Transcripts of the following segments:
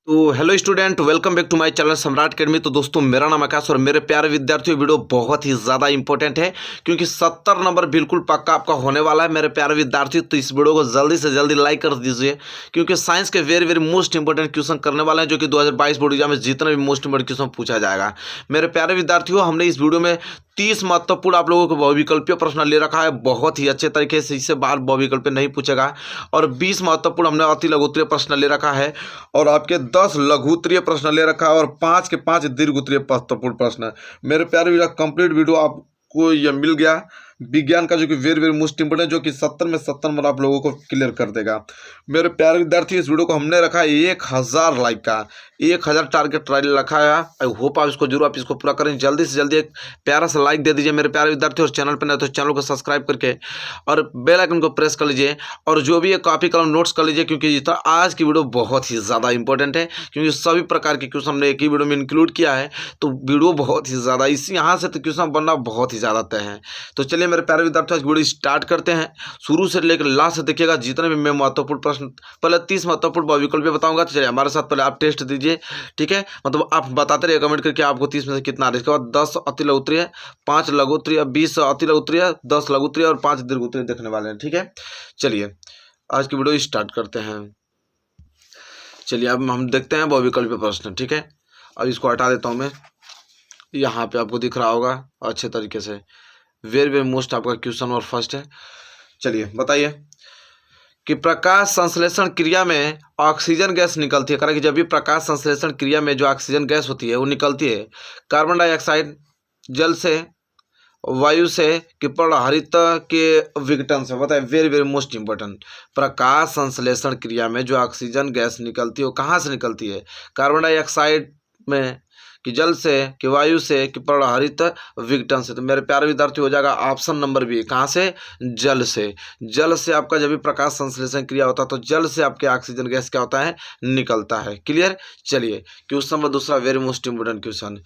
तो hello student, welcome back to my channel Samrat academy. तो दोस्तों, मेरा नाम आकाश और मेरे प्यारे विद्यार्थियों, वीडियो बहुत ही ज़्यादा इंपॉर्टेंट है क्योंकि 70 नंबर बिल्कुल पक्का आपका होने वाला है मेरे प्यारे विद्यार्थी। तो इस वीडियो को जल्दी से जल्दी लाइक कर दीजिए क्योंकि साइंस के very very most important question करने वाले हैं जो कि 2022 बोर्ड एग्जाम में जितना भी मोस्ट इंपॉर्टेंट क्वेश्चन पूछा जाएगा। मेरे प्यारे विद्यार्थियों, हमने इस वीडियो में 30 महत्वपूर्ण आप लोगों को बहुविकल्पीय प्रश्न ले रखा है बहुत ही अच्छे तरीके से। इससे बाहर बहुविकल्पीय नहीं पूछेगा। और 20 महत्वपूर्ण हमने अति लघु उत्तरीय प्रश्न ले रखा है और आपके 10 लघु उत्तरीय प्रश्न ले रखा है और 5 के 5 दीर्घ उत्तरीय महत्वपूर्ण प्रश्न। मेरे प्यारे भैया, कंप्लीट वीडियो आपको ये मिल गया विज्ञान का जो कि वेरी वेरी मोस्ट इंपोर्टेंट, जो कि 70 में 70 नंबर आप लोगों को क्लियर कर देगा। मेरे प्यारे विद्यार्थी, इस वीडियो को हमने रखा है 1000 लाइक का, 1000 टारगेट रखा है। आई होप आप इसको पूरा करें। जल्दी से जल्दी एक प्यारा सा लाइक दे दीजिए मेरे प्यारे विद्यार्थी, और चैनल पर नहीं तो चैनल को सब्सक्राइब करके और बेल आइकन को प्रेस कर लीजिए। और जो भी है कॉपी कलम नोट्स कर लीजिए क्योंकि आज की वीडियो बहुत ही ज़्यादा इंपॉर्टेंट है क्योंकि सभी प्रकार के क्वेश्चन हमने एक ही वीडियो में इंक्लूड किया है। तो वीडियो बहुत ही ज़्यादा यहाँ से तो क्वेश्चन बनना बहुत ही ज़्यादा तय है। तो चलिए मेरे प्यारे विद्यार्थी, वीडियो स्टार्ट करते हैं। शुरू से लेकर लास्ट से देखिएगा जितने भी मैं महत्वपूर्ण प्रश्न, पहले 30 महत्वपूर्ण बहुविकल्पीय बताऊंगा। तो चलिए हमारे साथ पहले आप टेस्ट दीजिए, ठीक है। मतलब आप बताते रहिए कमेंट करके आपको 30 में से कितना आ रहा है। इसके बाद 10 अति लघु उत्तरीय, 5 लघु उत्तरीय, 20 अति लघु उत्तरीय, 10 लघु उत्तरीय और 5 दीर्घ उत्तरीय देखने वाले हैं, ठीक है। चलिए आज की वीडियो स्टार्ट करते हैं। चलिए अब हम देखते हैं बहुविकल्पीय प्रश्न, ठीक है। अब इसको हटा देता हूँ मैं, यहाँ पे आपको दिख रहा होगा अच्छे तरीके से। वेरी वेरी मोस्ट आपका क्वेश्चन और फर्स्ट है। चलिए बताइए कि प्रकाश संश्लेषण क्रिया में ऑक्सीजन गैस निकलती है। कि जब भी प्रकाश संश्लेषण क्रिया में जो ऑक्सीजन गैस होती है वो निकलती है कार्बन डाइऑक्साइड, जल से, वायु से कि हरित के विघटन से। बताइए, वेरी वेरी मोस्ट इंपॉर्टेंट। प्रकाश संश्लेषण क्रिया में जो ऑक्सीजन गैस निकलती है वो कहाँ से निकलती है? कार्बन डाइऑक्साइड में, कि जल से, कि वायु से, कि हरित विघटन से। तो मेरे प्यारे विद्यार्थी हो जाएगा ऑप्शन नंबर बी। कहाँ से? जल से। जल से आपका जब भी प्रकाश संश्लेषण क्रिया होता है तो जल से आपके ऑक्सीजन गैस क्या होता है? निकलता है। क्लियर। चलिए क्वेश्चन नंबर दूसरा, वेरी मोस्ट इंपोर्टेंट क्वेश्चन।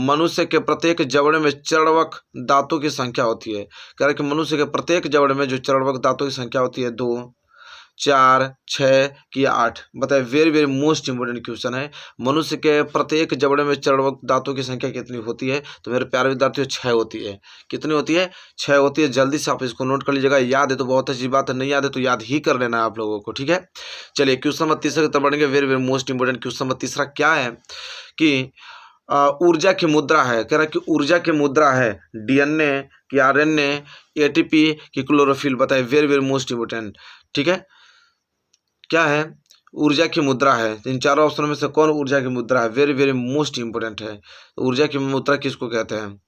मनुष्य के प्रत्येक जबड़े में चरणवक दांतों की संख्या होती है। कह रहे कि मनुष्य के प्रत्येक जबड़े में जो चरणवक दांतों की संख्या होती है 2, 4, 6 कि 8। बताइए, very very most important question है। मनुष्य के प्रत्येक जबड़े में चरणवक दांतों की संख्या कितनी होती है? तो मेरे प्यारे विद्यार्थियों 6 होती है। कितनी होती है? 6 होती है। जल्दी से आप इसको नोट कर लीजिएगा। याद है तो बहुत अच्छी बात है, नहीं याद है तो याद ही कर लेना है आप लोगों को, ठीक है। चलिए क्वेश्चन नंबर तीसरे की तरफ बढ़ेंगे। Very very most important question number तीसरा क्या है कि ऊर्जा की मुद्रा है। कह रहा है कि ऊर्जा की मुद्रा है डीएनए की, आरएनए, एटीपी की, क्लोरोफिल। बताइए, वेरी वेरी मोस्ट इंपोर्टेंट, ठीक है। क्या है? ऊर्जा की मुद्रा है। इन चारों ऑप्शनों में से कौन ऊर्जा की मुद्रा है? वेरी वेरी मोस्ट इंपोर्टेंट है। ऊर्जा की मुद्रा किसको कहते हैं?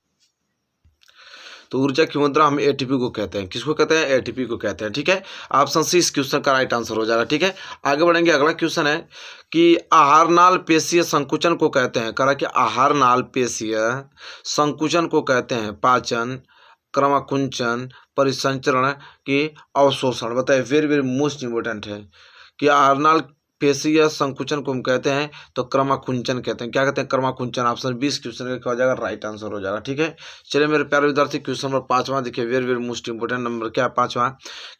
तो ऊर्जा की मुद्रा हम एटीपी को कहते हैं। किसको कहते हैं? एटीपी को कहते हैं, ठीक है। ऑप्शन सी इस क्वेश्चन का राइट आंसर हो जाएगा, ठीक है। आगे बढ़ेंगे। अगला क्वेश्चन है कि आहारनाल पेशीय संकुचन को कहते हैं। कह रहा है कि आहारनाल पेशीय संकुचन को कहते हैं पाचन, क्रमाकुंचन, परिसंचरण की अवशोषण। बताइए, वेरी वेरी मोस्ट इंपोर्टेंट है कि आहारनाल पेशीय संकुचन को हम कहते हैं तो क्रमाकुंचन कहते हैं। क्या कहते हैं? क्रमाकुंचन। ऑप्शन 20 क्वेश्चन का हो जाएगा, राइट आंसर हो जाएगा, ठीक है। चलिए मेरे प्यारे विद्यार्थी, क्वेश्चन नंबर 5वां देखिए। Very very most important number क्या है? 5वां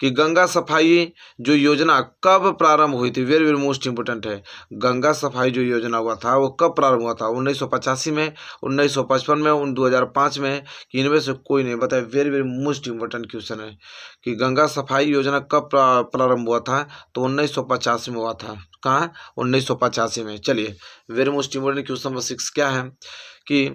कि गंगा सफाई जो योजना कब प्रारंभ हुई थी? वेरी वेरी मोस्ट इंपोर्टेंट है। गंगा सफाई जो योजना हुआ था वो कब प्रारंभ हुआ था? 1985 में, 1955 में, 2005 में, कि इनमें से कोई नहीं? बताए, very very most important question है कि गंगा सफाई योजना कब प्रारंभ हुआ था? तो 1985 में हुआ था। कहाँ? 1985 में। चलिए very most important question number 6 क्या है कि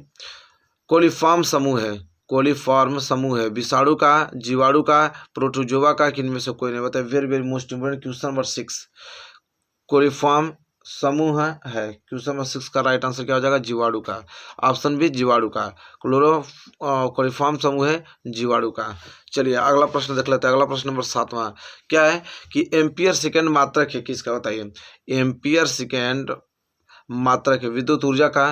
कोलिफॉर्म समूह है। कोलिफॉर्म समूह है विषाणु का, जीवाणु का, प्रोटोजोआ का, कि इनमें से कोई नहीं? बताए, very very most important question number 6 coliform समूह है। क्वेश्चन नंबर 6 का राइट आंसर क्या हो जाएगा? जीवाणु का। ऑप्शन बी जीवाणु का। कोलिफॉर्म समूह है जीवाणु का। चलिए अगला प्रश्न देख लेते हैं। अगला प्रश्न नंबर 7वां क्या है कि एम्पियर सेकेंड मात्रक है किसका? बताइए, एम्पियर सेकेंड मात्रक है विद्युत ऊर्जा का,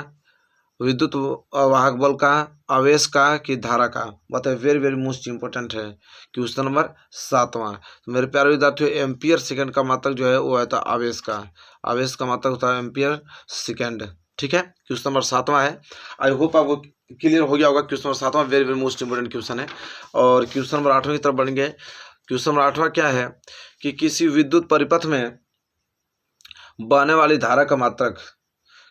विद्युत वाहक बल का, आवेश का, कि धारा का? बताइए, वेरी वेरी मोस्ट इंपोर्टेंट है क्वेश्चन नंबर 7वां। तो मेरे प्यारे विद्यार्थियों, एम्पियर सेकेंड का मात्रक जो है वो है तो आवेश का। आवेश का मात्रक होता है एम्पियर सेकेंड, ठीक है। क्वेश्चन नंबर 7वां है। आई होप आपको क्लियर हो गया होगा। क्वेश्चन नंबर 7वां very very most important question है। और क्वेश्चन नंबर 8वां की तरफ बढ़ेंगे। क्वेश्चन नंबर 8वां क्या है कि किसी विद्युत परिपथ में बहने वाली धारा का मात्रक,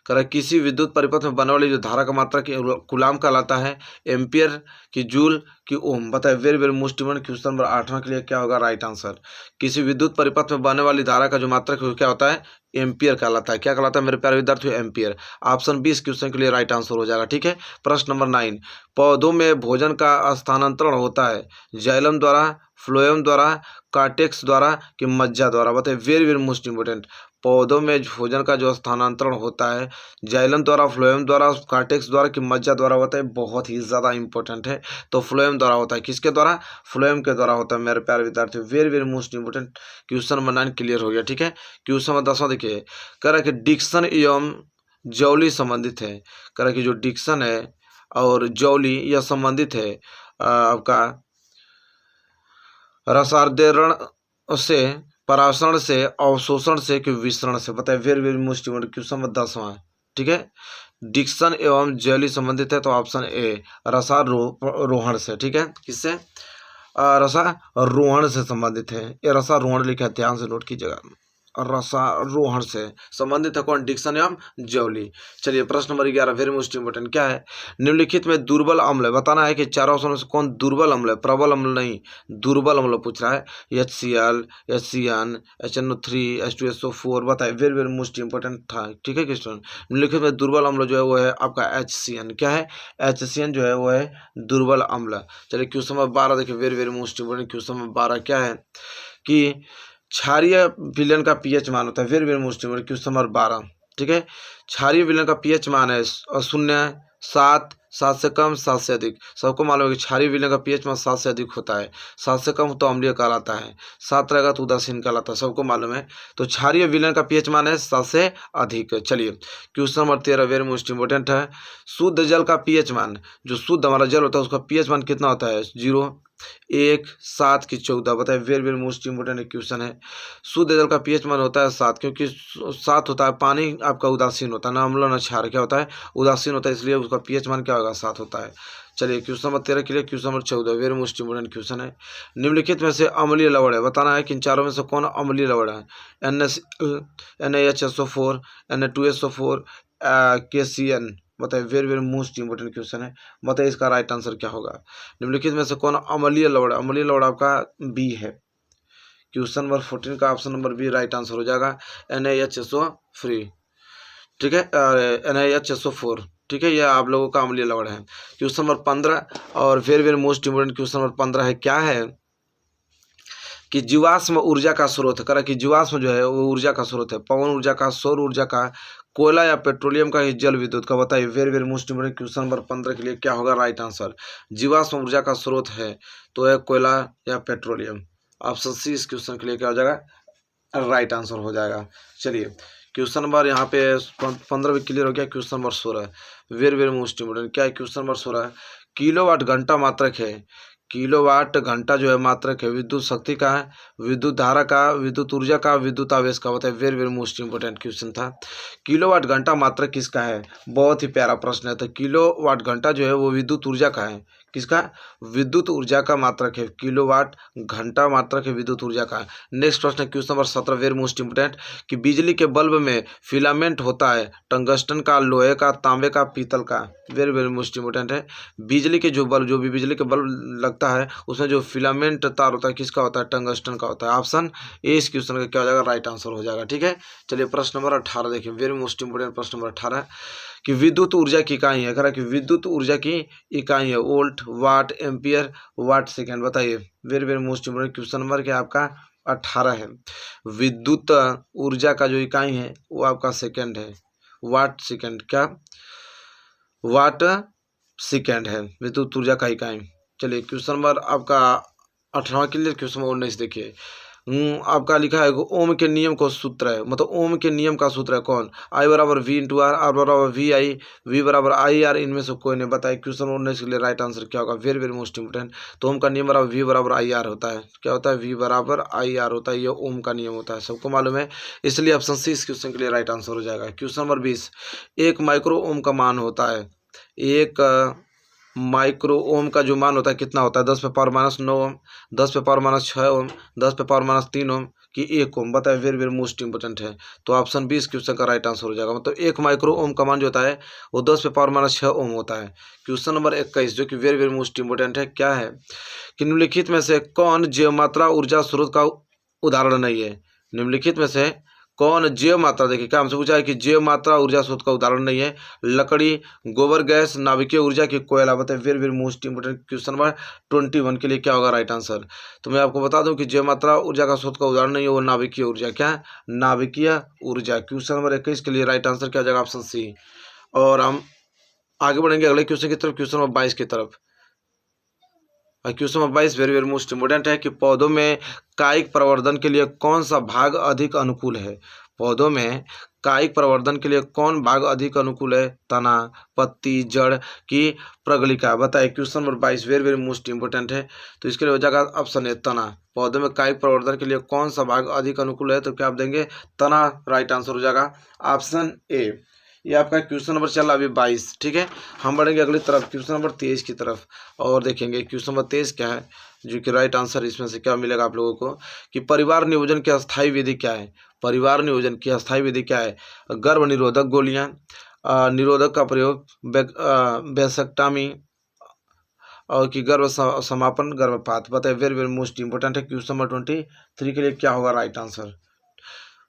करें किसी विद्युत परिपथ में बहने वाली जो धारा का मात्रक कूलाम कहलाता है, एम्पियर की जूल की ओम। बताए very very most important question number 8वां के लिए क्या होगा राइट आंसर। किसी विद्युत परिपथ में बहने वाली धारा का जो मात्रक क्या होता है, एम्पियर कहलाता है। क्या कहलाता है मेरे प्यारे विद्यार्थियों, एम्पियर। ऑप्शन 20 क्वेश्चन के लिए राइट आंसर हो जाएगा। ठीक है, प्रश्न नंबर 9, पौधों में भोजन का स्थानांतरण होता है जाइलम द्वारा, फ्लोएम द्वारा, कार्टेक्स द्वारा कि मज्जा द्वारा। बताइए वेरी वेरी मोस्ट इंपोर्टेंट, पौधों में भोजन का जो स्थानांतरण होता है जाइलम द्वारा, फ्लोएम द्वारा, कार्टेक्स द्वारा कि मज्जा द्वारा होता है, बहुत ही ज़्यादा इंपॉर्टेंट है। तो फ्लोएम द्वारा होता है। किसके द्वारा, फ्लोएम के द्वारा होता है मेरे प्यारे विद्यार्थी। Very very most important question number 9 clear हो गया। ठीक है, क्वेश्चन नंबर 10वां देखिए, कह रहा है कि डिक्शन एवं जौली संबंधित है। कह रहा है कि जो डिक्शन है और जौली यह संबंधित है आपका रसार्देरण से, परासरण से, अवशोषण से कि विसरण से। बताए very very most important question number 10वां। ठीक है, डिक्शन एवं जैली संबंधित है तो ऑप्शन ए रसारोहण से। ठीक है, किससे, रसारोहण से संबंधित है। ये रसारोहण लिखा है, ध्यान से नोट कीजिएगा। रसारोहण से संबंधित है कौन, डिक्शन एवं जौली। चलिए प्रश्न नंबर 11 वेरी मोस्ट इंपोर्टेंट क्या है, निम्नलिखित में दुर्बल अम्ल बताना है कि चारों ऑप्शन में से कौन दुर्बल अम्ल है, प्रबल अम्ल नहीं, दुर्बल अम्ल पूछ रहा है। HCl, HCN, HNO3, H2SO4। बताए वेरी वेरी मोस्ट इंपोर्टेंट था। ठीक है क्वेश्चन, निम्नलिखित में दुर्बल अम्ल जो है वो है आपका HCN। क्या है, HCN जो है वो है दुर्बल अम्ल। चलिए क्वेश्चन नंबर 12 देखिए, very very most important question number 12 क्या है कि क्षारीय विलयन का पीएच मान होता है। Very very most important question number 12। ठीक है, क्षारीय विलयन का पीएच मान है 0, 7, 7 से कम, 7 से अधिक। सबको मालूम है कि क्षारीय विलयन का पीएच मान 7 से अधिक होता है। 7 से कम तो अम्लीय कहलाता है, 7 रहेगा तो उदासीन कहलाता है, सबको मालूम है। तो क्षारीय विलयन का पीएच मान है 7 से अधिक। चलिए question number 13 very most important है, शुद्ध जल का पीएच मान, जो शुद्ध हमारा जल होता है उसका पीएच मान कितना होता है, 0, 1, 7 की 14। बताए very very most important question है। शुद्ध जल का पीएच मान होता है 7, क्योंकि 7 होता है, पानी आपका उदासीन होता है, ना अम्ल ना क्षार, क्या होता है उदासीन होता है, इसलिए उसका पीएच मान क्या होगा 7 होता है। चलिए क्वेश्चन नंबर 13 के लिए question number 14 very most important question है, निम्नलिखित में से अम्लीय लवण है बताना है कि इन चारों में से कौन अम्लीय लवण है, NaHSO4, Na2SO4, KCN। बताइए very very most important question है। बताइए इसका राइट आंसर क्या होगा, निम्नलिखित में से कौन अम्लीय लवण, अम्लीय लवण आपका बी है। क्वेश्चन नंबर 14 का option number B right answer हो जाएगा, NaHSO3। ठीक है, NaHSO4। ठीक है, यह आप लोगों का अम्लीय लवण है। क्वेश्चन नंबर 15 और very very most important question number 15 है, क्या है कि जीवाश्म ऊर्जा का स्रोत है। करा कि जीवाश्म जो है वो ऊर्जा का स्रोत है, पवन ऊर्जा का, सौर ऊर्जा का, कोयला या पेट्रोलियम का, जल विद्युत का। बताइए very very most important question number 15 के लिए क्या होगा राइट आंसर। जीवाश्म ऊर्जा का स्रोत है तो है कोयला या पेट्रोलियम। ऑप्शन सी इस क्वेश्चन के लिए क्या हो जाएगा, राइट आंसर हो जाएगा। चलिए क्वेश्चन नंबर यहाँ पे 15 भी क्लियर हो गया। Question number 16 very very most important क्या है, क्वेश्चन नंबर 16 किलोवाट घंटा मात्रक है। किलोवाट घंटा जो है मात्रक है विद्युत शक्ति का, विद्युत धारा का, विद्युत ऊर्जा का, विद्युत आवेश का। बताए very very most important question था। किलोवाट घंटा मात्रक किसका है, बहुत ही प्यारा प्रश्न है। तो किलोवाट घंटा जो है वो विद्युत ऊर्जा का है, किसका, विद्युत ऊर्जा का मात्रक है, किलोवाट घंटा मात्रक है विद्युत ऊर्जा का। नेक्स्ट प्रश्न question number 17 very most important कि बिजली के बल्ब में फिलामेंट होता है टंगस्टन का, लोहे का, तांबे का, पीतल का। वेरी वेरी मोस्ट इंपोर्टेंट है, बिजली के जो बल्ब, जो भी बिजली के बल्ब लगता है उसमें जो फिलामेंट तार होता है किसका होता है, टंगस्टन का होता है। ऑप्शन ए इस क्वेश्चन का क्या हो जाएगा, राइट आंसर हो जाएगा। ठीक है, चलिए प्रश्न नंबर 18 देखिए, वेरी मोस्ट इंपोर्टेंट प्रश्न नंबर 18 कि विद्युत ऊर्जा की इकाई है। कह रहा कि विद्युत ऊर्जा की इकाई है वोल्ट, वाट, एम्पियर, वाट सेकेंड। बताइए very very most important question number क्या आपका 18 है। विद्युत ऊर्जा का जो इकाई है वो आपका सेकेंड है, वाट सेकेंड। क्या, वाट सेकेंड है विद्युत ऊर्जा का इकाई। चलिए क्वेश्चन नंबर आपका 18वां क्लियर। क्वेश्चन नंबर 19 देखिए, आपका लिखा है ओम के नियम को सूत्र है, मतलब ओम के नियम का सूत्र है कौन, I बराबर V इंटू आर, आर बराबर VI, V बराबर IR, इनमें से कोई नहीं। बताए क्वेश्चन नंबर 19 के लिए राइट आंसर क्या होगा, वेरी वेरी मोस्ट इंपोर्टेंट। तो ओम का नियम बराबर V बराबर IR होता है। क्या होता है, V बराबर IR होता है, ये ओम का नियम होता है, सबको मालूम है, इसलिए ऑप्शन सी इस क्वेश्चन के लिए राइट आंसर हो जाएगा। क्वेश्चन नंबर 20 1 माइक्रो ओम का मान होता है, 1 माइक्रो ओम का जो मान होता है कितना होता है, 10 पे पावर -9 ओम, 10 पे पावर -6 ओम, 10 पे पावर -3 ओम कि 1 ओम, बताए वेरी वेरी मोस्ट इंपोर्टेंट है। तो ऑप्शन 20 क्वेश्चन का राइट आंसर हो जाएगा। मतलब 1 माइक्रो ओम का मान जो होता है वो 10 पे पावर माइनस 6 ओम होता है। क्वेश्चन नंबर 21 जो कि वेरी वेरी मोस्ट इंपोर्टेंट है, क्या है कि निम्नलिखित में से कौन जैव मात्रा ऊर्जा स्रोत का उदाहरण नहीं है। निम्नलिखित में से कौन जैव मात्रा, देखिए क्या हमसे पूछा है कि जैव मात्रा ऊर्जा स्रोत का उदाहरण नहीं है। लकड़ी, गोबर गैस, नाभिकीय ऊर्जा की कोयला, बताए very very most important. Question number 21 के लिए क्या होगा राइट आंसर। तो मैं आपको बता दूं कि जैव मात्रा ऊर्जा का स्रोत का उदाहरण नहीं है, वो नाभिकीय ऊर्जा। क्या है? नाभिकीय ऊर्जा। क्वेश्चन नंबर 21 के लिए राइट आंसर क्या हो जाएगा? Option C. और हम आगे बढ़ेंगे अगले क्वेश्चन की तरफ, क्वेश्चन नंबर 22 की तरफ। Question number 22 very very most important है कि पौधों में कायिक प्रवर्धन के लिए कौन सा भाग अधिक अनुकूल है। पौधों में कायिक प्रवर्धन के लिए कौन भाग अधिक अनुकूल है? तना, पत्ती, जड़ की प्रगलिका। बताइए question number 22 very very most important है। तो इसके लिए हो जाएगा ऑप्शन ए तना। पौधों में कायिक प्रवर्धन के लिए कौन सा भाग अधिक अनुकूल है? तो क्या आप देंगे? तना राइट आंसर हो जाएगा ऑप्शन ए। ये आपका क्वेश्चन नंबर चला अभी 22। ठीक है, हम बढ़ेंगे अगली तरफ क्वेश्चन नंबर 23 की तरफ और देखेंगे क्वेश्चन नंबर 23 क्या है, जो कि राइट आंसर इसमें से क्या मिलेगा आप लोगों को कि परिवार नियोजन की अस्थायी विधि क्या है। परिवार नियोजन की अस्थायी विधि क्या है? गर्भ निरोधक गोलियां, निरोधक का प्रयोग, वेसेक्टॉमी और कि गर्भ समापन, गर्भपात। बताइए वेरी वेरी मोस्ट इंपोर्टेंट है। क्वेश्चन नंबर 23 के लिए क्या होगा राइट आंसर।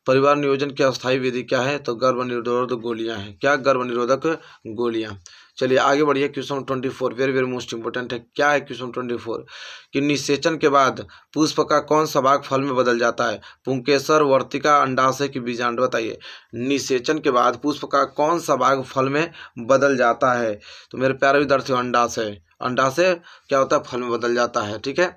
परिवार नियोजन की अस्थायी विधि क्या है? तो गर्भ निरोधक गोलियां हैं। क्या? गर्भ निरोधक गोलियां। चलिए आगे बढ़िए question 24 very very most important है। क्या है क्वेश्चन 24 कि निषेचन के बाद पुष्प का कौन सा भाग फल में बदल जाता है? पुंकेसर, वर्तिका, अंडाशय की बीजांड। बताइए निषेचन के बाद पुष्प का कौन सा भाग फल में बदल जाता है? तो मेरे प्यारे विद्यार्थियों अंडाशय। अंडाशय क्या होता है? फल में बदल जाता है। ठीक है,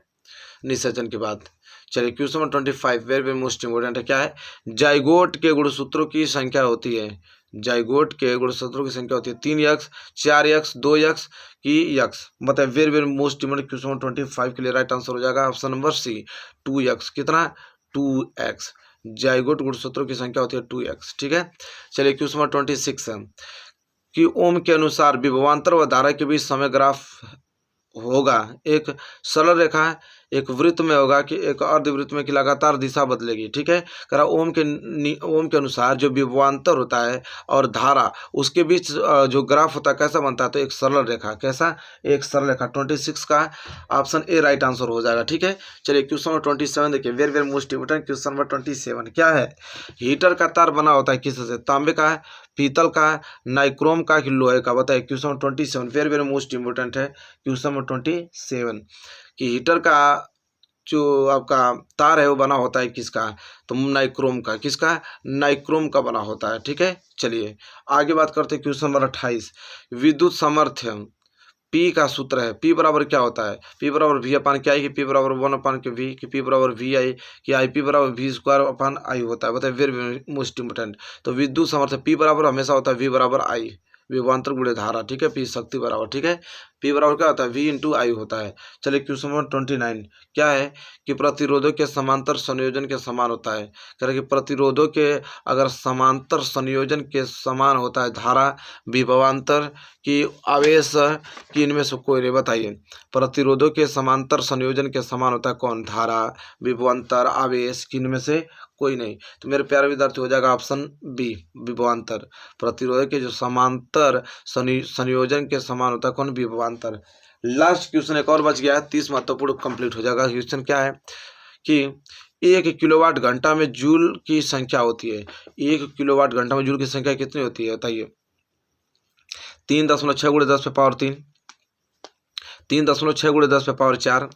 निषेचन के बाद। चलिए question number 25 very very most important है। क्या है? जाइगोट के गुणसूत्रों की संख्या होती है। जाइगोट के गुणसूत्रों की संख्या होती है 3x, 4x, 2x की x। बताए very very most important. Question number 25 के लिए राइट आंसर हो जाएगा ऑप्शन नंबर सी 2x। कितना? 2x। जाइगोट गुणसूत्रों की संख्या होती है 2x। ठीक है, चलिए क्वेश्चन नंबर 26 है कि ओम के अनुसार विभवांतर व धारा के बीच समय ग्राफ होगा। एक सरल रेखा है, एक वृत्त में होगा कि एक अर्धवृत्त में कि लगातार दिशा बदलेगी। ठीक है, करा ओम के अनुसार जो विभवांतर होता है और धारा उसके बीच जो ग्राफ होता है कैसा बनता है? तो एक सरल रेखा। कैसा? एक सरल रेखा। 26 का ऑप्शन ए राइट आंसर हो जाएगा। ठीक है, चलिए क्वेश्चन नंबर 27 देखिए very very most important. Question number 27 क्या है? हीटर का तार बना होता है किससे? तांबे का है, पीतल का, नाइक्रोम का कि लोहे का। बताइए question number 27 very very most important है। क्वेश्चन नंबर 27 कि हीटर का जो आपका तार है वो बना होता है किसका? तो नाइक्रोम का। किसका? नाइक्रोम का बना होता है। ठीक है, चलिए आगे बात करते हैं क्वेश्चन नंबर 28। विद्युत सामर्थ्य P का सूत्र है। P बराबर क्या होता है? P बराबर V अपान क्या है कि P बराबर 1 अपान के V कि P बराबर VI कि IP बराबर V स्क्वायर अपान I होता है। बताइए वेरी मोस्ट इंपोर्टेंट। तो विद्युत सामर्थ्य P बराबर हमेशा होता है V बराबर I, विभवांतर गुणे धारा। ठीक है, P शक्ति बराबर। ठीक है, P बराबर क्या होता है? V इंटू आई होता है। चलिए क्वेश्चन नंबर 29 क्या है कि प्रतिरोधों के समांतर संयोजन के समान होता है। कह रहे कि प्रतिरोधों के अगर समांतर संयोजन के समान होता है धारा, विभवांतर की आवेश की इनमें से कोई नहीं। बताइए प्रतिरोधों के समांतर संयोजन के समान होता है कौन? धारा, विभवांतर, आवेश की इनमें से कोई नहीं। तो मेरे प्यारे विद्यार्थी हो जाएगा ऑप्शन बी विभवांतर। प्रतिरोधक के जो समांतर संयोजन के समान होता है कौन? विभवांतर। लास्ट क्वेश्चन एक और बच गया है, 30 महत्वपूर्ण कंप्लीट हो जाएगा। क्वेश्चन क्या है कि 1 किलोवाट घंटा में जूल की संख्या होती है। 1 किलोवाट घंटा में जूल की संख्या कितनी होती है? बताइए 3.6 × 10 पे पावर 3, 3.6 × 10 पे पावर 4,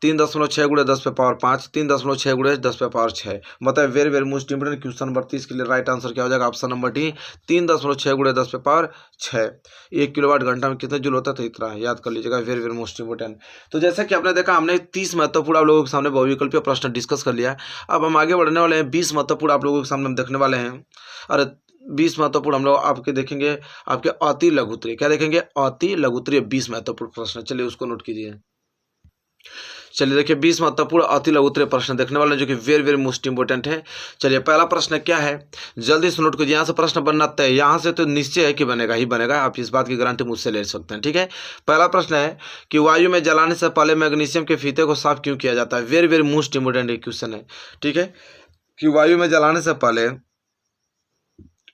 3.6 × 10 पे पावर 5, 3.6 × 10 पे पावर 6। बताए very very most important. Question number 30 के लिए राइट आंसर क्या हो जाएगा? ऑप्शन नंबर डी 3.6 × 10 पे पावर 6। 1 किलोवाट घंटा में कितने जूल होता है? तो इतना याद कर लीजिएगा, वेरी वेरी मोस्ट इंपोर्टेंट। तो जैसा कि आपने देखा हमने 30 महत्वपूर्ण आप लोगों के सामने बहुविकल्पीय प्रश्न डिस्कस कर लिया। अब हम आगे बढ़ने वाले हैं, 20 महत्वपूर्ण आप लोगों के सामने हम देखने वाले हैं। अरे 20 महत्वपूर्ण हम लोग आपके देखेंगे, आपके अति लघुत्तरीय। क्या देखेंगे? अति लघुत्तरीय 20 महत्वपूर्ण प्रश्न। चलिए उसको नोट कीजिए। चलिए देखिए 20 महत्वपूर्ण अति लघुत्तरीय प्रश्न देखने वाले जो कि वेरी वेरी मोस्ट इंपोर्टेंट है। चलिए पहला प्रश्न क्या है, जल्दी से नोट कीजिए। यहाँ से प्रश्न बनना तय, यहाँ से तो निश्चय है कि बनेगा ही बनेगा, आप इस बात की गारंटी मुझसे ले सकते हैं। ठीक है, पहला प्रश्न है कि वायु में जलाने से पहले मैग्नीशियम के फीते को साफ क्यों किया जाता है? Very very most important question है। ठीक है, कि वायु में जलाने से पहले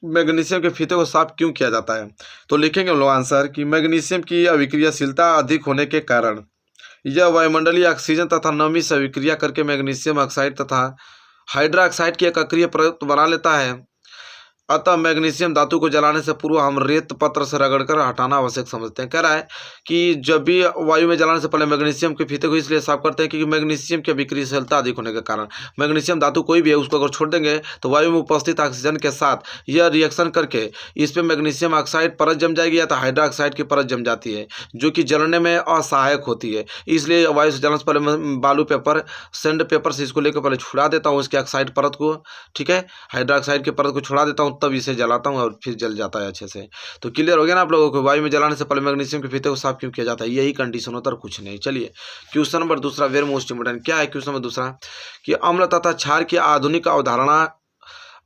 मैग्नीशियम के फीते को साफ क्यों किया जाता है? तो लिखेंगे हम लोग आंसर कि मैग्नीशियम की अभिक्रियाशीलता अधिक होने के कारण यह वायुमंडलीय ऑक्सीजन तथा नमी से अभिक्रिया करके मैग्नीशियम ऑक्साइड तथा हाइड्रोक्साइड की एक अक्रिय प्रयुक्त बना लेता है। अतः मैग्नीशियम धातु को जलाने से पूर्व हम रेत पत्र से रगड़कर हटाना आवश्यक समझते हैं। कह रहा है कि जब भी वायु में जलाने से पहले मैग्नीशियम के फीते को इसलिए साफ करते हैं क्योंकि मैग्नीशियम की अभिक्रियाशीलता अधिक होने के कारण मैग्नीशियम धातु कोई भी है उसको अगर छोड़ देंगे तो वायु में उपस्थित ऑक्सीजन के साथ यह रिएक्शन करके इस पर मैग्नीशियम ऑक्साइड परत जम जाएगी या तो हाइड्रोक्साइड की परत जम जाती है जो कि जलने में असहायक होती है। इसलिए वायु से जलने से पहले मैं बालू पेपर सैंड पेपर से इसको लेकर पहले छुड़ा देता हूँ इसके ऑक्साइड परत को, ठीक है, हाइड्रोक्साइड की परत को छुड़ा देता हूँ, तब इसे जलाता हूँ और फिर जल जाता है अच्छे से। तो क्लियर हो गया ना आप लोगों को वायु में जलाने से पहले मैग्नीशियम के फीते को साफ क्यों किया जाता है? यही कंडीशन होता है, कुछ नहीं। चलिए क्वेश्चन नंबर दूसरा, वेरी मोस्ट इंपोर्टेंट। क्या है क्वेश्चन नंबर दूसरा कि अम्ल तथा क्षार की आधुनिक अवधारणा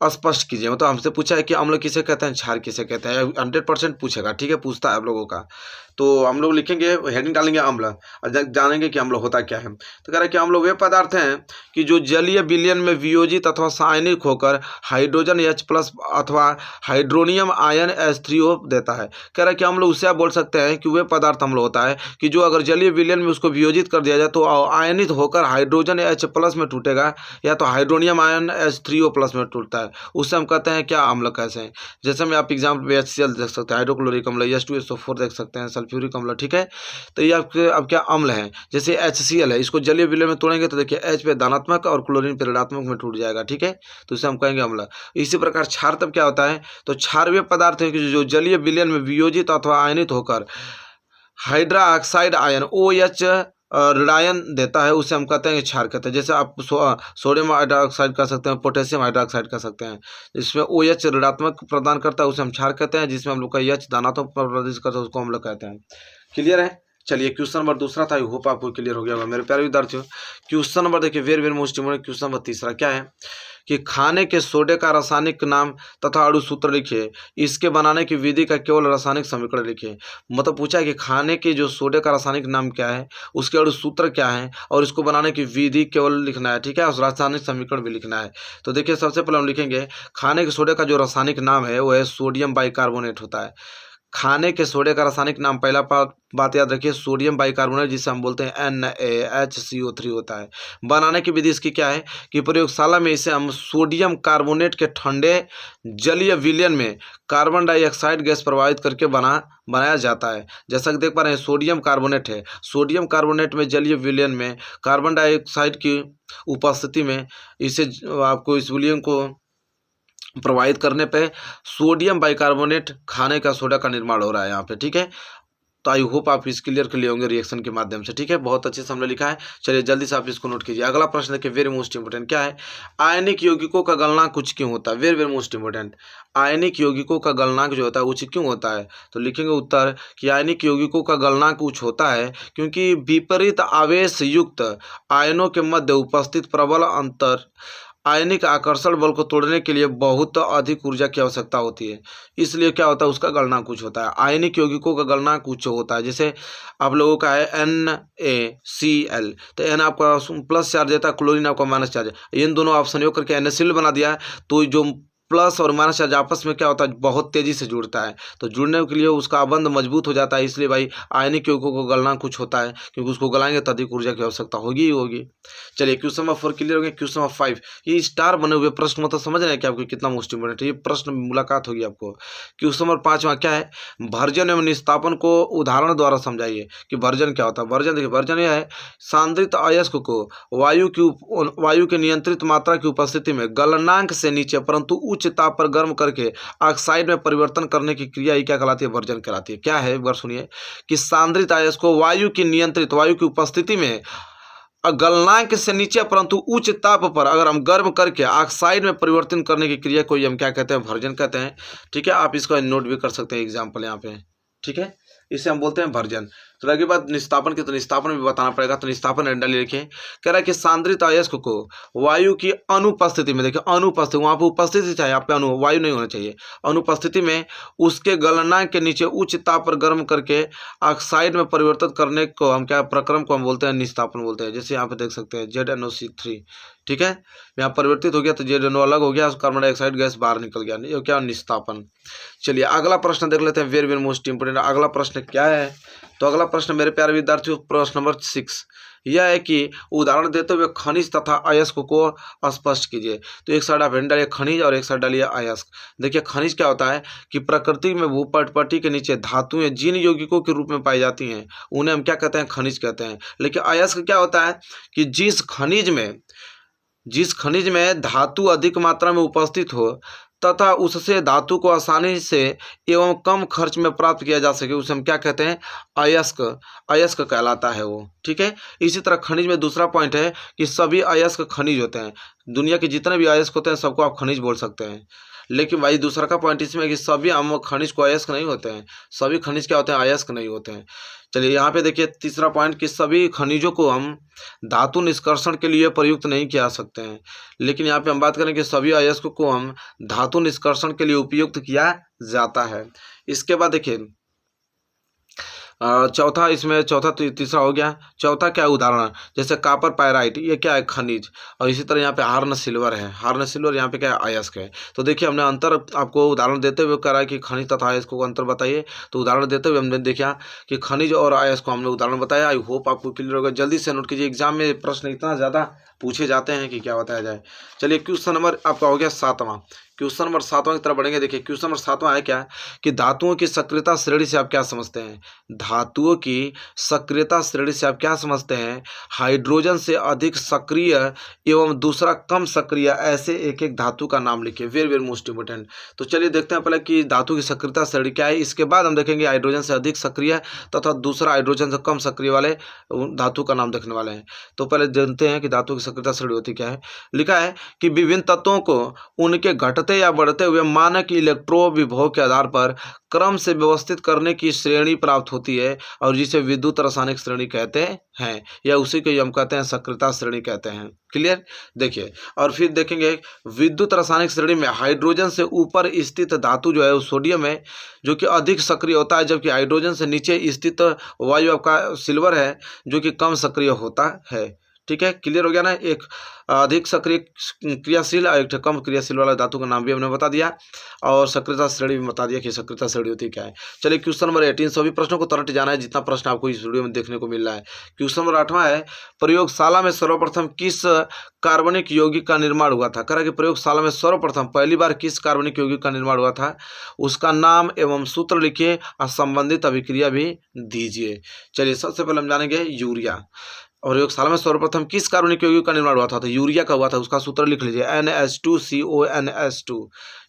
स्पष्ट कीजिए। मतलब हमसे पूछा है कि अम्ल किसे कहते हैं, क्षार किसे कहते हैं, 100% पूछेगा, ठीक है, पूछता है आप लोगों का। तो हम लोग लिखेंगे, हेडिंग डालेंगे अम्ल और जानेंगे कि अम्ल होता क्या है। तो कह रहा है कि अम्ल वे पदार्थ हैं कि जो जलीय विलयन में वियोजित अथवा सायनिक होकर हाइड्रोजन H+ अथवा हाइड्रोनियम आयन H3O देता है। कह रहा है कि अम्ल उससे आप बोल सकते हैं कि वे पदार्थ अम्ल होता है कि जो अगर जलीय विलयन में उसको वियोजित कर दिया जाए तो आयनित होकर हाइड्रोजन H+ में टूटेगा या तो हाइड्रोनियम आयन H3O+ में टूटता है, उससे हम कहते हैं क्या, अम्ल। कैसे? जैसे में आप एग्जाम्पल HCl देख सकते हैं, हाइड्रोक्लोरिक अम्ल, H2SO4 देख सकते हैं, सल्फ्यूरिक अम्ल, ठीक है। तो ये आपके अब क्या अम्ल है। जैसे HCl है, इसको जलीय विलयन में तोड़ेंगे तो देखिए H पे धनात्मक और क्लोरीन पे ऋणात्मक में टूट जाएगा, ठीक है, तो इसे हम कहेंगे अम्ल। इसी प्रकार क्षार तब क्या होता है, तो क्षार वे पदार्थ है कि जो जलीय विलयन में वियोजित अथवा आयनित होकर हाइड्रोक्साइड आयन OH ऋणायन देता है, उसे हम कहते हैं क्षार कहते हैं। जैसे आप सोडियम हाइड्रोक्साइड कह सकते हैं, पोटेशियम हाइड्रोक्साइड कह सकते हैं, जिसमें OH ऋणात्मक प्रदान करता है उसे हम क्षार कहते हैं, जिसमें हम लोग का H धनात्मक प्रदान करता है उसको अम्ल कहते हैं। क्लियर है? चलिए क्वेश्चन नंबर दूसरा था, आई होप आपको क्लियर हो गया होगा मेरे प्यारे विद्यार्थियों। क्वेश्चन नंबर देखिए, very very most important. Question number तीसरा क्या है कि खाने के सोडे का रासायनिक नाम तथा अणु सूत्र लिखिए, इसके बनाने की विधि का केवल रासायनिक समीकरण लिखिए। मतलब पूछा है कि खाने के जो सोडे का रासायनिक नाम क्या है, उसके अणु सूत्र क्या है और इसको बनाने की विधि केवल लिखना है, ठीक है, और रासायनिक समीकरण भी लिखना है। तो देखिए सबसे पहले हम लिखेंगे खाने के सोडे का जो रासायनिक नाम है वो है सोडियम बाइकार्बोनेट होता है। खाने के सोडे का रासायनिक नाम, पहला बात याद रखिए, सोडियम बाइकार्बोनेट, जिसे हम बोलते हैं NaHCO3 होता है। बनाने की विधि इसकी क्या है कि प्रयोगशाला में इसे हम सोडियम कार्बोनेट के ठंडे जलीय विलयन में कार्बन डाइऑक्साइड गैस प्रवाहित करके बनाया जाता है। जैसा कि देख पा रहे हैं सोडियम कार्बोनेट है, सोडियम कार्बोनेट में जलीय विलयन में कार्बन डाइऑक्साइड की उपस्थिति में इसे आपको इस विलयन को प्रवाहित करने पे सोडियम बाइकार्बोनेट खाने का सोडा का निर्माण हो रहा है यहाँ पे, ठीक है। तो आई होप आप इस क्लियर कर लिए होंगे रिएक्शन के माध्यम से, ठीक है, बहुत अच्छे से हमने लिखा है। चलिए जल्दी से आप इसको नोट कीजिए। अगला प्रश्न देखिए, वेरी मोस्ट इंपोर्टेंट। क्या है, आयनिक यौगिकों का गलनांक कुछ क्यों होता है? Very very most important. आयनिक यौगिकों का गलनांक जो होता है उच्च क्यों होता है? तो लिखेंगे उत्तर कि आयनिक यौगिकों का गलनांक उच्च होता है क्योंकि विपरीत आवेश युक्त आयनों के मध्य उपस्थित प्रबल अंतर आयनिक आकर्षण बल को तोड़ने के लिए बहुत अधिक ऊर्जा की आवश्यकता होती है, इसलिए क्या होता है उसका गलनांक उच्च होता है। आयनिक यौगिकों का गलनांक उच्च होता है। जैसे आप लोगों का है NaCl, तो N आपका प्लस चार्ज देता है, क्लोरीन आपका माइनस चार्ज, इन दोनों आप संयोग करके NaCl बना दिया है, तो जो प्लस और माइनस चार्ज आपस में क्या होता है बहुत तेजी से जुड़ता है, तो जुड़ने के लिए उसका बंध मजबूत हो जाता है, इसलिए भाई आयनिक यौगिकों को गलनांक कुछ होता है क्योंकि उसको गलाएंगे तो अधिक ऊर्जा की आवश्यकता होगी ही होगी। चलिए क्वेश्चन नंबर 4 क्लियर हो गया। क्वेश्चन नंबर 5, ये स्टार बने हुए प्रश्न मतलब समझ रहे हैं कि आपको कितना मोस्ट इंपोर्टेंट है, ये प्रश्न मुलाकात होगी आपको। क्वेश्चन नंबर 5 क्या है, भर्जन एवं निस्तापन को उदाहरण द्वारा समझाइए कि भर्जन क्या होता है। भर्जन देखिए, भर्जन यह है सांद्रित अयस्क को वायु के नियंत्रित मात्रा की उपस्थिति में गलनांक से नीचे परंतु उच्च ताप पर गर्म करके ऑक्साइड में परिवर्तन करने की क्रिया ही क्या कहलाती है, भर्जन कहलाती है। क्या है एक बार सुनिए कि सांद्रित अयस्क को वायु की उपस्थिति में गलनांक से नीचे परंतु उच्च ताप पर अगर हम गर्म करके ऑक्साइड में परिवर्तन करने की क्रिया को हम क्या कहते हैं, भर्जन कहते हैं, ठीक है। आप इसको नोट भी कर सकते हैं एग्जाम्पल यहाँ पे, ठीक है, इसे हम बोलते हैं भर्जन। तो लगी बात निस्तापन की, तो निस्तापन भी बताना पड़ेगा। तो निस्तापन रैंडमली लिखे। कह रहा है कि सांद्रित अयस्क को वायु की अनुपस्थिति में, देखिए अनुपस्थिति, वहां पर उपस्थित ही चाहिए, यहाँ पे वायु नहीं होना चाहिए, अनुपस्थिति में उसके गलनांक के नीचे उच्च ताप पर गर्म करके ऑक्साइड में परिवर्तित करने को हम क्या, प्रक्रम को हम बोलते हैं निस्तापन बोलते हैं। जैसे यहाँ पे देख सकते हैं ZnO3, ठीक है, यहाँ परिवर्तित हो गया तो ZnO अलग हो गया, कार्बन डाइऑक्साइड गैस बाहर निकल गया, ये क्या, निस्तापन। चलिए अगला प्रश्न देख लेते हैं, वेरी वेरी मोस्ट इंपोर्टेंट। अगला प्रश्न क्या है? तो अगला प्रश्न मेरे प्यारे विद्यार्थियों, प्रश्न नंबर 6 यह है कि उदाहरण देते हुए खनिज तथा अयस्क को स्पष्ट कीजिए। तो एक साइड आप डालिए खनिज और एक साइड डालिए अयस्क। देखिए खनिज क्या होता है कि प्रकृति में भूपटपटी के नीचे धातुएं जिन यौगिकों के रूप में पाई जाती हैं उन्हें हम क्या कहते हैं, खनिज कहते हैं। लेकिन अयस्क क्या होता है कि जिस खनिज में धातु अधिक मात्रा में उपस्थित हो तथा उससे धातु को आसानी से एवं कम खर्च में प्राप्त किया जा सके, उसे हम क्या कहते हैं, अयस्क कहलाता है वो, ठीक है। इसी तरह खनिज में दूसरा पॉइंट है कि सभी अयस्क खनिज होते हैं। दुनिया के जितने भी अयस्क होते हैं सबको आप खनिज बोल सकते हैं। लेकिन भाई दूसरा का पॉइंट इसमें है कि सभी हम खनिज को अयस्क नहीं होते हैं, सभी खनिज क्या होते हैं, अयस्क नहीं होते हैं। चलिए यहाँ पे देखिए तीसरा पॉइंट कि सभी खनिजों को हम धातु निष्कर्षण के लिए प्रयुक्त नहीं किया सकते हैं। लेकिन यहाँ पे हम बात करें कि सभी अयस्क को हम धातु निष्कर्षण के लिए उपयुक्त किया जाता है। इसके बाद देखिए चौथा, इसमें चौथा तीसरा हो गया। चौथा क्या है, उदाहरण, जैसे कापर पायराइट, ये क्या है, खनिज। और इसी तरह यहाँ पे हार्न सिल्वर है, हार्न सिल्वर यहाँ पे क्या है, अयस्क है। तो देखिए हमने अंतर आपको उदाहरण देते हुए करा कि खनिज तथा अयस्क को अंतर बताइए। तो उदाहरण देते हुए हमने देखा कि खनिज और अयस्क को हमने उदाहरण बताया। आई होप आपको क्लियर होगा। जल्दी से नोट कीजिए, एग्जाम में प्रश्न इतना ज़्यादा पूछे जाते हैं कि क्या बताया जाए। चलिए क्वेश्चन नंबर आपका हो गया 7वां। क्वेश्चन नंबर 7वां की तरफ बढ़ेंगे। देखिए क्वेश्चन नंबर 7वां है क्या कि धातुओं की सक्रियता श्रेणी से आप क्या समझते हैं। धातुओं की सक्रियता श्रेणी से आप क्या समझते हैं, हाइड्रोजन से अधिक सक्रिय एवं दूसरा कम सक्रिय, ऐसे एक एक धातु का नाम लिखिए। Very very most important. तो चलिए देखते हैं पहले कि धातु की सक्रियता श्रेणी क्या है, इसके बाद हम देखेंगे हाइड्रोजन से अधिक सक्रिय तथा दूसरा हाइड्रोजन से कम सक्रिय वाले धातु का नाम देखने वाले हैं। तो पहले जानते हैं कि धातु की सक्रियता श्रेणी होती क्या है। लिखा है कि विभिन्न तत्वों को उनके घटते या बढ़ते हुए मानक इलेक्ट्रो विभव के आधार पर क्रम से व्यवस्थित करने की श्रेणी प्राप्त होती है और जिसे विद्युत रासायनिक श्रेणी कहते हैं, या उसी को हम कहते हैं सक्रियता श्रेणी कहते हैं। क्लियर। देखिए और फिर देखेंगे विद्युत रासायनिक श्रेणी में हाइड्रोजन से ऊपर स्थित धातु जो है वो सोडियम है, जो कि अधिक सक्रिय होता है, जबकि हाइड्रोजन से नीचे स्थित वायु आपका सिल्वर है, जो कि कम सक्रिय होता है। ठीक है, क्लियर हो गया ना। एक अधिक सक्रिय क्रियाशील और एक कम क्रियाशील वाला धातु का नाम भी हमने बता दिया और सक्रियता श्रेणी भी बता दिया कि सक्रियता श्रेणी होती क्या है। चलिए क्वेश्चन नंबर 18, सभी प्रश्नों को तरट जाना है जितना प्रश्न आपको इस वीडियो में देखने को मिल रहा है। क्वेश्चन नंबर 8वां है, प्रयोगशाला में सर्वप्रथम किस कार्बनिक यौगिक का निर्माण हुआ था। कह रहा है कि प्रयोगशाला में सर्वप्रथम पहली बार किस कार्बनिक यौगिक का निर्माण हुआ था, उसका नाम एवं सूत्र लिखिए और संबंधित अभिक्रिया भी दीजिए। चलिए सबसे पहले हम जानेंगे यूरिया। और प्रयोगशाला में सर्वप्रथम किस कार्बनिक यौगिक का निर्माण हुआ था, तो यूरिया का हुआ था। उसका सूत्र लिख लीजिए NH2CONS2,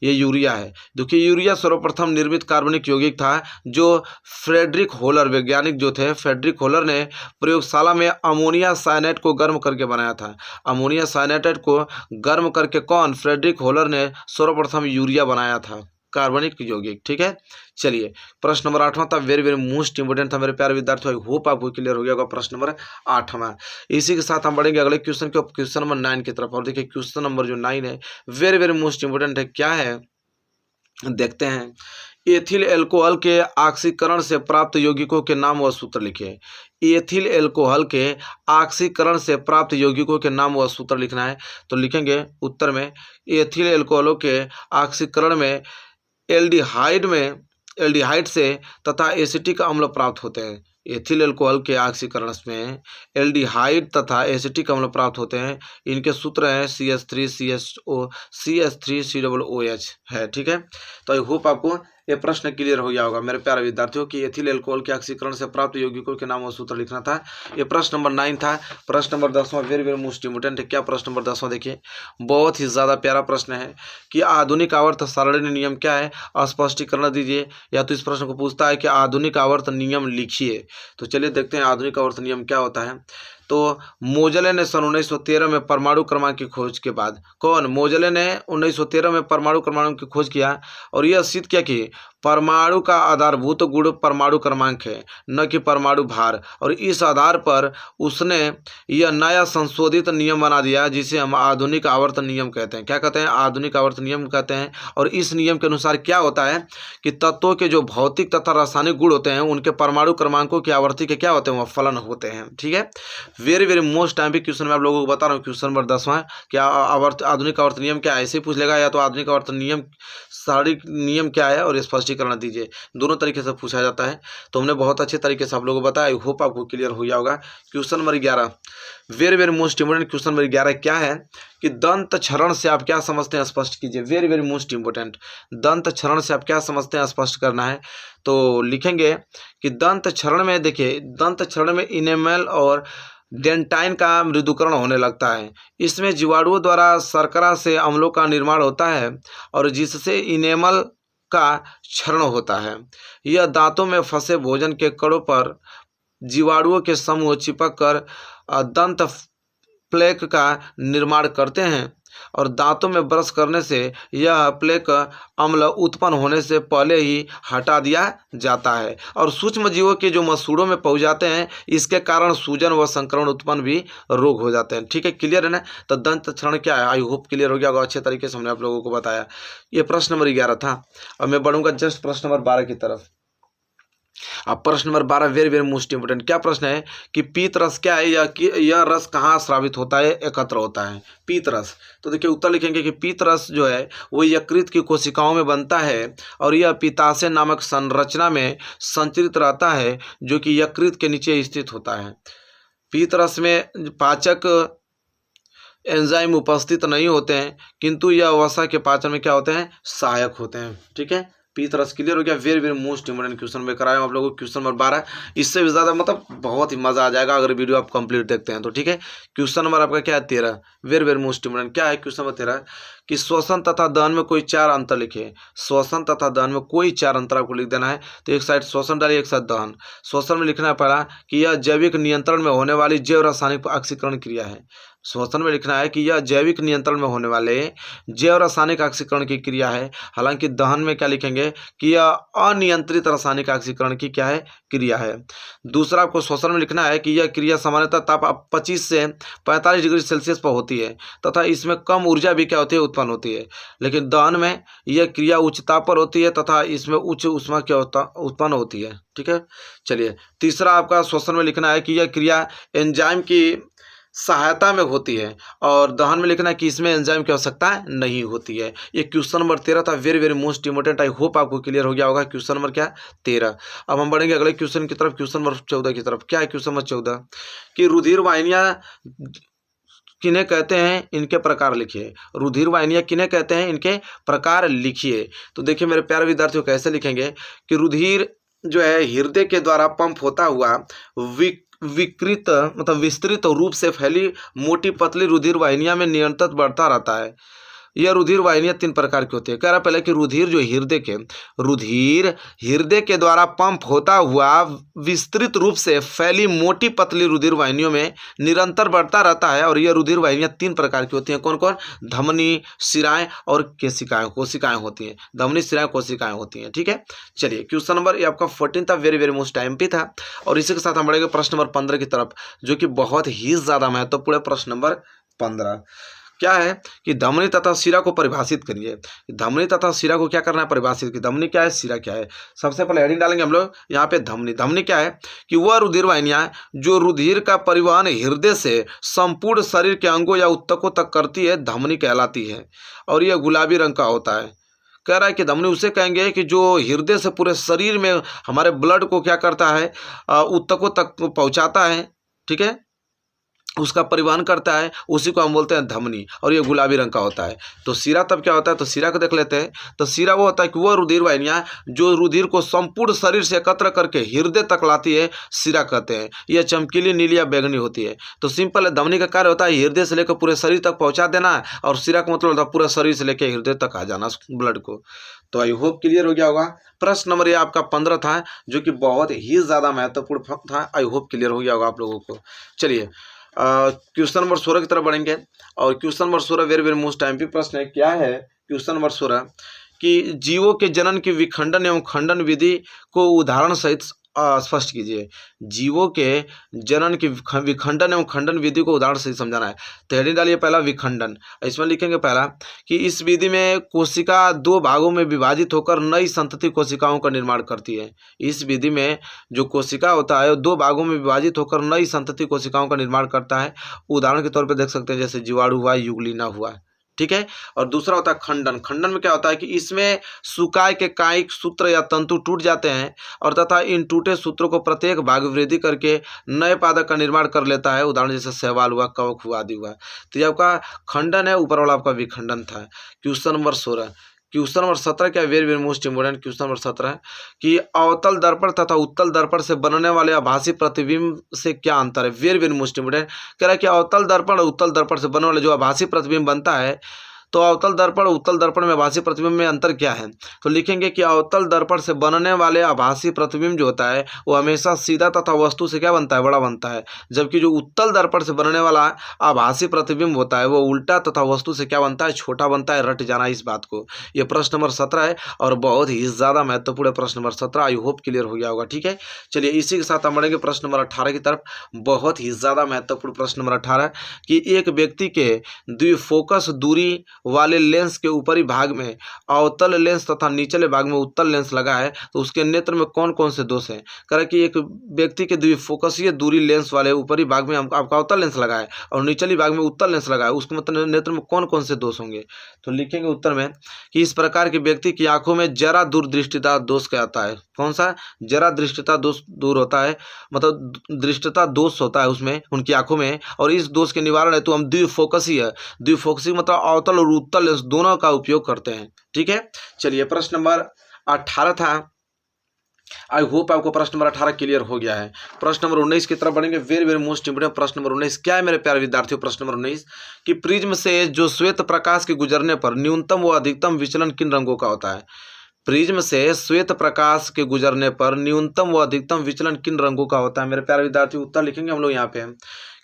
ये यूरिया है। देखिए यूरिया सर्वप्रथम निर्मित कार्बनिक यौगिक था जो फ्रेडरिक होलर, वैज्ञानिक जो थे फ्रेडरिक होलर ने प्रयोगशाला में अमोनिया साइनेट को गर्म करके बनाया था। अमोनिया साइनेट को गर्म करके कौन, फ्रेडरिक होलर ने सर्वप्रथम यूरिया बनाया था, कार्बनिक यौगिक। ठीक है, चलिए प्रश्न नंबर 8वां था, वेरी वेरी मोस्ट इंपोर्टेंट था मेरे प्यारे विद्यार्थियों। आई होप आपको क्लियर हो गया होगा प्रश्न नंबर 8वां। इसी के साथ हम बढ़ेंगे अगले क्वेश्चन के, क्वेश्चन नंबर 9 की तरफ। और देखिए क्वेश्चन नंबर जो 9 है वेरी वेरी मोस्ट इंपोर्टेंट है। क्या है देखते हैं। एथिल एल्कोहल के ऑक्सीकरण से प्राप्त यौगिकों के नाम व सूत्र लिखिए। एथिल एल्कोहल के ऑक्सीकरण से प्राप्त यौगिकों के नाम व सूत्र लिखना है। तो लिखेंगे उत्तर में, एथिल एल्कोहलों के ऑक्सीकरण में एल्डिहाइड से तथा एसिटिक अम्ल प्राप्त होते हैं। एथिल एल्कोहल के ऑक्सीकरण में एल्डिहाइड तथा एसिटिक अम्ल प्राप्त होते हैं। इनके सूत्र हैं CH3COCH है। ठीक है, तो आई होप आपको ये प्रश्न क्लियर हो गया होगा मेरे प्यारे विद्यार्थियों कि एथिल एल्कोहल के ऑक्सीकरण से प्राप्त यौगिकों के नाम और सूत्र लिखना था। ये प्रश्न नंबर 9 था। प्रश्न नंबर 10वां वेरी वेरी मोस्ट इंपोर्टेंट है। क्या प्रश्न नंबर 10वां देखिए, बहुत ही ज़्यादा प्यारा प्रश्न है कि आधुनिक आवर्त सारणी नियम क्या है, स्पष्टीकरण दीजिए। या तो इस प्रश्न को पूछता है कि आधुनिक आवर्त नियम लिखिए। तो चलिए देखते हैं आधुनिक आवर्त नियम क्या होता है। तो मोजले ने सन 1913 में परमाणु क्रमांक की खोज के बाद, कौन, मोजले ने 1913 में परमाणु क्रमांक की खोज किया और यह सिद्ध किया कि परमाणु का आधारभूत गुण परमाणु क्रमांक है, न कि परमाणु भार। और इस आधार पर उसने यह नया संशोधित नियम बना दिया जिसे हम आधुनिक आवर्त नियम कहते हैं। क्या कहते हैं? आधुनिक आवर्त नियम कहते हैं। और इस नियम के अनुसार क्या होता है कि तत्वों के जो भौतिक तथा रासायनिक गुण होते हैं उनके परमाणु क्रमांकों की आवर्ती के क्या होते हैं? वह फलन होते हैं। ठीक है, वेरी वेरी मोस्ट टाइम पे क्वेश्चन मैं आप लोगों को बता रहा हूँ। क्वेश्चन नंबर 10वां, क्या आधुनिक आवर्त नियम क्या है, ऐसे पूछ लेगा, या तो आधुनिक आवर्त नियम शारीरिक नियम क्या है और स्पष्टीकरण दीजिए। दोनों तरीके से पूछा जाता है। तो हमने बहुत अच्छे तरीके से आप लोगों को बताया। आई होप आपको क्लियर हो गया होगा। Question number 11, very very most important question number 11 क्या है कि दंत क्षरण से आप क्या समझते हैं? स्पष्ट कीजिए। वेरी वेरी मोस्ट इंपोर्टेंट, दंत क्षरण से आप क्या समझते हैं? स्पष्ट करना है। तो लिखेंगे कि दंत क्षरण में, देखिए, दंत क्षरण में इनेमल और डेंटाइन का मृदुकरण होने लगता है। इसमें जीवाणुओं द्वारा शर्करा से अम्लों का निर्माण होता है और जिससे इनेमल का क्षरण होता है। यह दांतों में फंसे भोजन के कणों पर जीवाणुओं के समूह चिपक कर दंत प्लेक का निर्माण करते हैं और दांतों में ब्रश करने से यह प्लेक अम्ल उत्पन्न होने से पहले ही हटा दिया जाता है और सूक्ष्म जीवों के जो मसूड़ों में पहुंच जाते हैं, इसके कारण सूजन व संक्रमण उत्पन्न भी रोग हो जाते हैं। ठीक है, क्लियर है ना? तो दंत क्षरण क्या है? आई होप क्लियर हो गया होगा। अच्छे तरीके से हमने आप लोगों को बताया। ये प्रश्न नंबर 11 था। और मैं बढ़ूंगा जस्ट प्रश्न नंबर 12 की तरफ। अब प्रश्न number 12 very very most important. क्या प्रश्न है कि पीत रस क्या है, या कि यह रस कहाँ स्रावित होता है, एकत्र होता है? पीत रस। तो देखिए उत्तर लिखेंगे कि पीत रस जो है वो यकृत की कोशिकाओं में बनता है और यह पित्ताशय नामक संरचना में संचरित रहता है जो कि यकृत के नीचे स्थित होता है। पीत रस में पाचक एंजाइम उपस्थित नहीं होते हैं, किंतु यह वसा के पाचन में क्या होते हैं? सहायक होते हैं। ठीक है, पीत रस क्लियर हो गया। Very very most important question में कराया हूं आप लोगों को। क्वेश्चन नंबर 12, इससे भी ज़्यादा मतलब बहुत ही मजा आ जाएगा अगर वीडियो आप कंप्लीट देखते हैं तो। ठीक है, क्वेश्चन नंबर आपका क्या है? 13, वेरी वेरी मोस्ट इंपोर्टेंट। क्या है क्वेश्चन नंबर 13 कि श्वसन तथा दहन में कोई 4 अंतर लिखे। श्वसन तथा दहन में कोई 4 अंतर आपको लिख देना है। तो एक साइड श्वसन डालिए, एक साइड दहन। श्वसन में लिखना पड़ा कि यह जैविक नियंत्रण में होने वाली जैव रासायनिक ऑक्सीकरण क्रिया है। श्वसन में लिखना है कि यह जैविक नियंत्रण में होने वाले जैव रासायनिक ऑक्सीकरण की क्रिया है। हालांकि दहन में क्या लिखेंगे कि यह अनियंत्रित रासायनिक ऑक्सीकरण की क्या है? क्रिया है। दूसरा आपको श्वसन में लिखना है कि यह क्रिया सामान्यतः ताप 25 से 45 डिग्री सेल्सियस पर होती है तथा इसमें कम ऊर्जा भी क्या होती है? उत्पन्न होती है। लेकिन दहन में यह क्रिया उच्च ताप पर होती है तथा इसमें उच्च ऊष्मा क्या उत्पन्न होती है। ठीक है, चलिए तीसरा आपका श्वसन में लिखना है कि यह क्रिया एंजाइम की सहायता में होती है और दहन में लिखना है कि इसमें एंजाइम की आवश्यकता नहीं होती है। ये क्वेश्चन नंबर 13 था। Very very most important. I hope आपको क्लियर हो गया होगा। क्वेश्चन नंबर क्या? 13। अब हम बढ़ेंगे अगले क्वेश्चन की तरफ, क्वेश्चन नंबर 14 की तरफ। क्या है क्वेश्चन नंबर 14 कि रुधिर वाहिनियां किन्हें कहते हैं? इनके प्रकार लिखिए। रुधिर वाहिनियां किन्हें कहते हैं? इनके प्रकार लिखिए। तो देखिए मेरे प्यारे विद्यार्थियों, कैसे लिखेंगे कि रुधिर जो है हृदय के द्वारा पंप होता हुआ विकृत मतलब विस्तृत रूप से फैली मोटी पतली रुधिर वाहिनियां में निरंतर बढ़ता रहता है। यह रुधिर वाहिनियां 3 प्रकार की होती है। कह रहा पहले कि रुधिर जो हृदय के द्वारा पंप होता हुआ विस्तृत रूप से फैली मोटी पतली रुधिर वाहिनियों में निरंतर बढ़ता रहता है। और यह रुधिर वाहिनियां 3 प्रकार की होती हैं। कौन कौन? धमनी, शिराएं और कोशिकाएं होती हैं। धमनी, शिराएं, कोशिकाएं होती हैं। ठीक है, चलिए क्वेश्चन नंबर ये आपका 14 था। वेरी वेरी मोस्ट टाइम था। और इसी के साथ हम बढ़ेंगे प्रश्न नंबर 15 की तरफ, जो कि बहुत ही ज्यादा महत्वपूर्ण है। प्रश्न नंबर 15 क्या है कि धमनी तथा शिरा को परिभाषित करिए। धमनी तथा शिरा को क्या करना है? परिभाषित की। धमनी क्या है, शिरा क्या है? सबसे पहले हेडिंग डालेंगे हम लोग यहाँ पे धमनी। धमनी क्या है कि वह रुधिर वाहिनियां जो रुधिर का परिवहन हृदय से संपूर्ण शरीर के अंगों या ऊतकों तक करती है, धमनी कहलाती है। और यह गुलाबी रंग का होता है। कह रहा है कि धमनी उसे कहेंगे कि जो हृदय से पूरे शरीर में हमारे ब्लड को क्या करता है? ऊतकों तक पहुँचाता है। ठीक है, उसका परिवहन करता है, उसी को हम बोलते हैं धमनी। और ये गुलाबी रंग का होता है। तो शिरा तब क्या होता है? तो शिरा को देख लेते हैं। तो शिरा वो होता है कि वह रुधिर वाहिनियां जो रुधिर को संपूर्ण शरीर से एकत्र करके हृदय तक लाती है, शिरा कहते हैं। यह चमकीली नीली या बैंगनी होती है। तो सिंपल है, धमनी का कार्य होता है हृदय से लेकर पूरे शरीर तक पहुंचा देना है, और शिरा का मतलब होता है पूरे शरीर से लेकर हृदय तक आ जाना ब्लड को। तो आई होप क्लियर हो गया होगा। प्रश्न नंबर ये आपका 15 था, जो कि बहुत ही ज्यादा महत्वपूर्ण था। आई होप क्लियर हो गया होगा आप लोगों को। चलिए क्वेश्चन नंबर 16 की तरफ बढ़ेंगे। और question number 16 very very most time पे प्रश्न है। क्या है क्वेश्चन नंबर 16 कि जीवों के जनन की विखंडन एवं खंडन विधि को उदाहरण सहित स्पष्ट कीजिए। जीवों के जनन की विखंडन एवं खंडन विधि को उदाहरण सहित समझाना है। तो हेडिंग डालिए पहला विखंडन। इसमें लिखेंगे पहला कि इस विधि में कोशिका दो भागों में विभाजित होकर नई संतति कोशिकाओं का निर्माण करती है। इस विधि में जो कोशिका होता है वो दो भागों में विभाजित होकर नई संतति कोशिकाओं का निर्माण करता है। उदाहरण के तौर पर देख सकते हैं जैसे जीवाणु हुआ, युगलिना हुआ, ठीक है। और दूसरा होता है खंडन। खंडन में क्या होता है कि इसमें सुकाय के कायिक सूत्र या तंतु टूट जाते हैं और तथा इन टूटे सूत्रों को प्रत्येक भाग वृद्धि करके नए पादप का निर्माण कर लेता है। उदाहरण जैसे शैवाल हुआ, कवक हुआ, आदि हुआ। तो ये आपका खंडन है, ऊपर वाला आपका विखंडन था। क्वेश्चन नंबर 16, क्वेश्चन नंबर 17 क्या very very most important question number 17 है कि अवतल दर्पण तथा उत्तल दर्पण से बनने वाले आभासी प्रतिबिंब से क्या अंतर है। वेरी वेरी मोस्ट इंपोर्टेंट कह रहा है कि अवतल दर्पण और उत्तल दर्पण से बनने वाले जो आभासी प्रतिबिंब बनता है, तो अवतल दर्पण और उत्तल दर्पण में आभासी प्रतिबिंब में अंतर क्या है। तो लिखेंगे कि अवतल दर्पण से बनने वाले आभासी प्रतिबिंब जो होता है वो हमेशा सीधा तथा वस्तु से क्या बनता है, बड़ा बनता है। जबकि जो उत्तल दर्पण से बनने वाला आभासी प्रतिबिंब होता है वो उल्टा तथा वस्तु से क्या बनता है, छोटा बनता है। रट जाना इस बात को। ये प्रश्न नंबर 17 है और बहुत ही ज़्यादा महत्वपूर्ण प्रश्न नंबर 17। आई होप क्लियर हो गया होगा, ठीक है। चलिए इसी के साथ हम बढ़ेंगे प्रश्न नंबर 18 की तरफ। बहुत ही ज़्यादा महत्वपूर्ण प्रश्न नंबर 18 कि एक व्यक्ति के द्विफोकस दूरी वाले लेंस के ऊपरी भाग में अवतल लेंस तथा निचले भाग में उत्तल लेंस लगा है, तो उसके नेत्र में कौन कौन से दोष हैं। कह रहा है कि एक व्यक्ति के द्विफोकसीय दूरी लेंस वाले ऊपरी भाग में आपका अवतल लेंस लगा है और निचली भाग में उत्तल लेंस लगा है, उसके मतलब नेत्र में कौन कौन से दोष होंगे। तो लिखेंगे उत्तर में कि इस प्रकार के व्यक्ति की आंखों में जरा दूरदृष्टिता दोष कहता है। कौन सा, जरा दृष्टिता दोष दूर होता है, मतलब दृष्टिता दोष होता है उसमें उनकी आंखों में। और इस दोष के निवारण है तो हम द्विफोकसी मतलब अवतल और उत्तल लेंस दोनों का उपयोग करते हैं, ठीक है। चलिए प्रश्न नंबर 18 था। आई होप आपको प्रश्न नंबर 18 क्लियर हो गया है। प्रश्न नंबर 19 की तरफ बढ़ेंगे। वेरी वेरी मोस्ट इंपोर्टेंट प्रश्न नंबर 19 क्या है मेरे प्यारे विद्यार्थियों। प्रश्न नंबर 19 कि प्रिज्म से जो श्वेत प्रकाश के गुजरने पर न्यूनतम व अधिकतम विचलन किन रंगों का होता है। प्रिज्म से श्वेत प्रकाश के गुजरने पर न्यूनतम व अधिकतम विचलन किन रंगों का होता है। मेरे प्यारे विद्यार्थी उत्तर लिखेंगे हम लोग यहाँ पे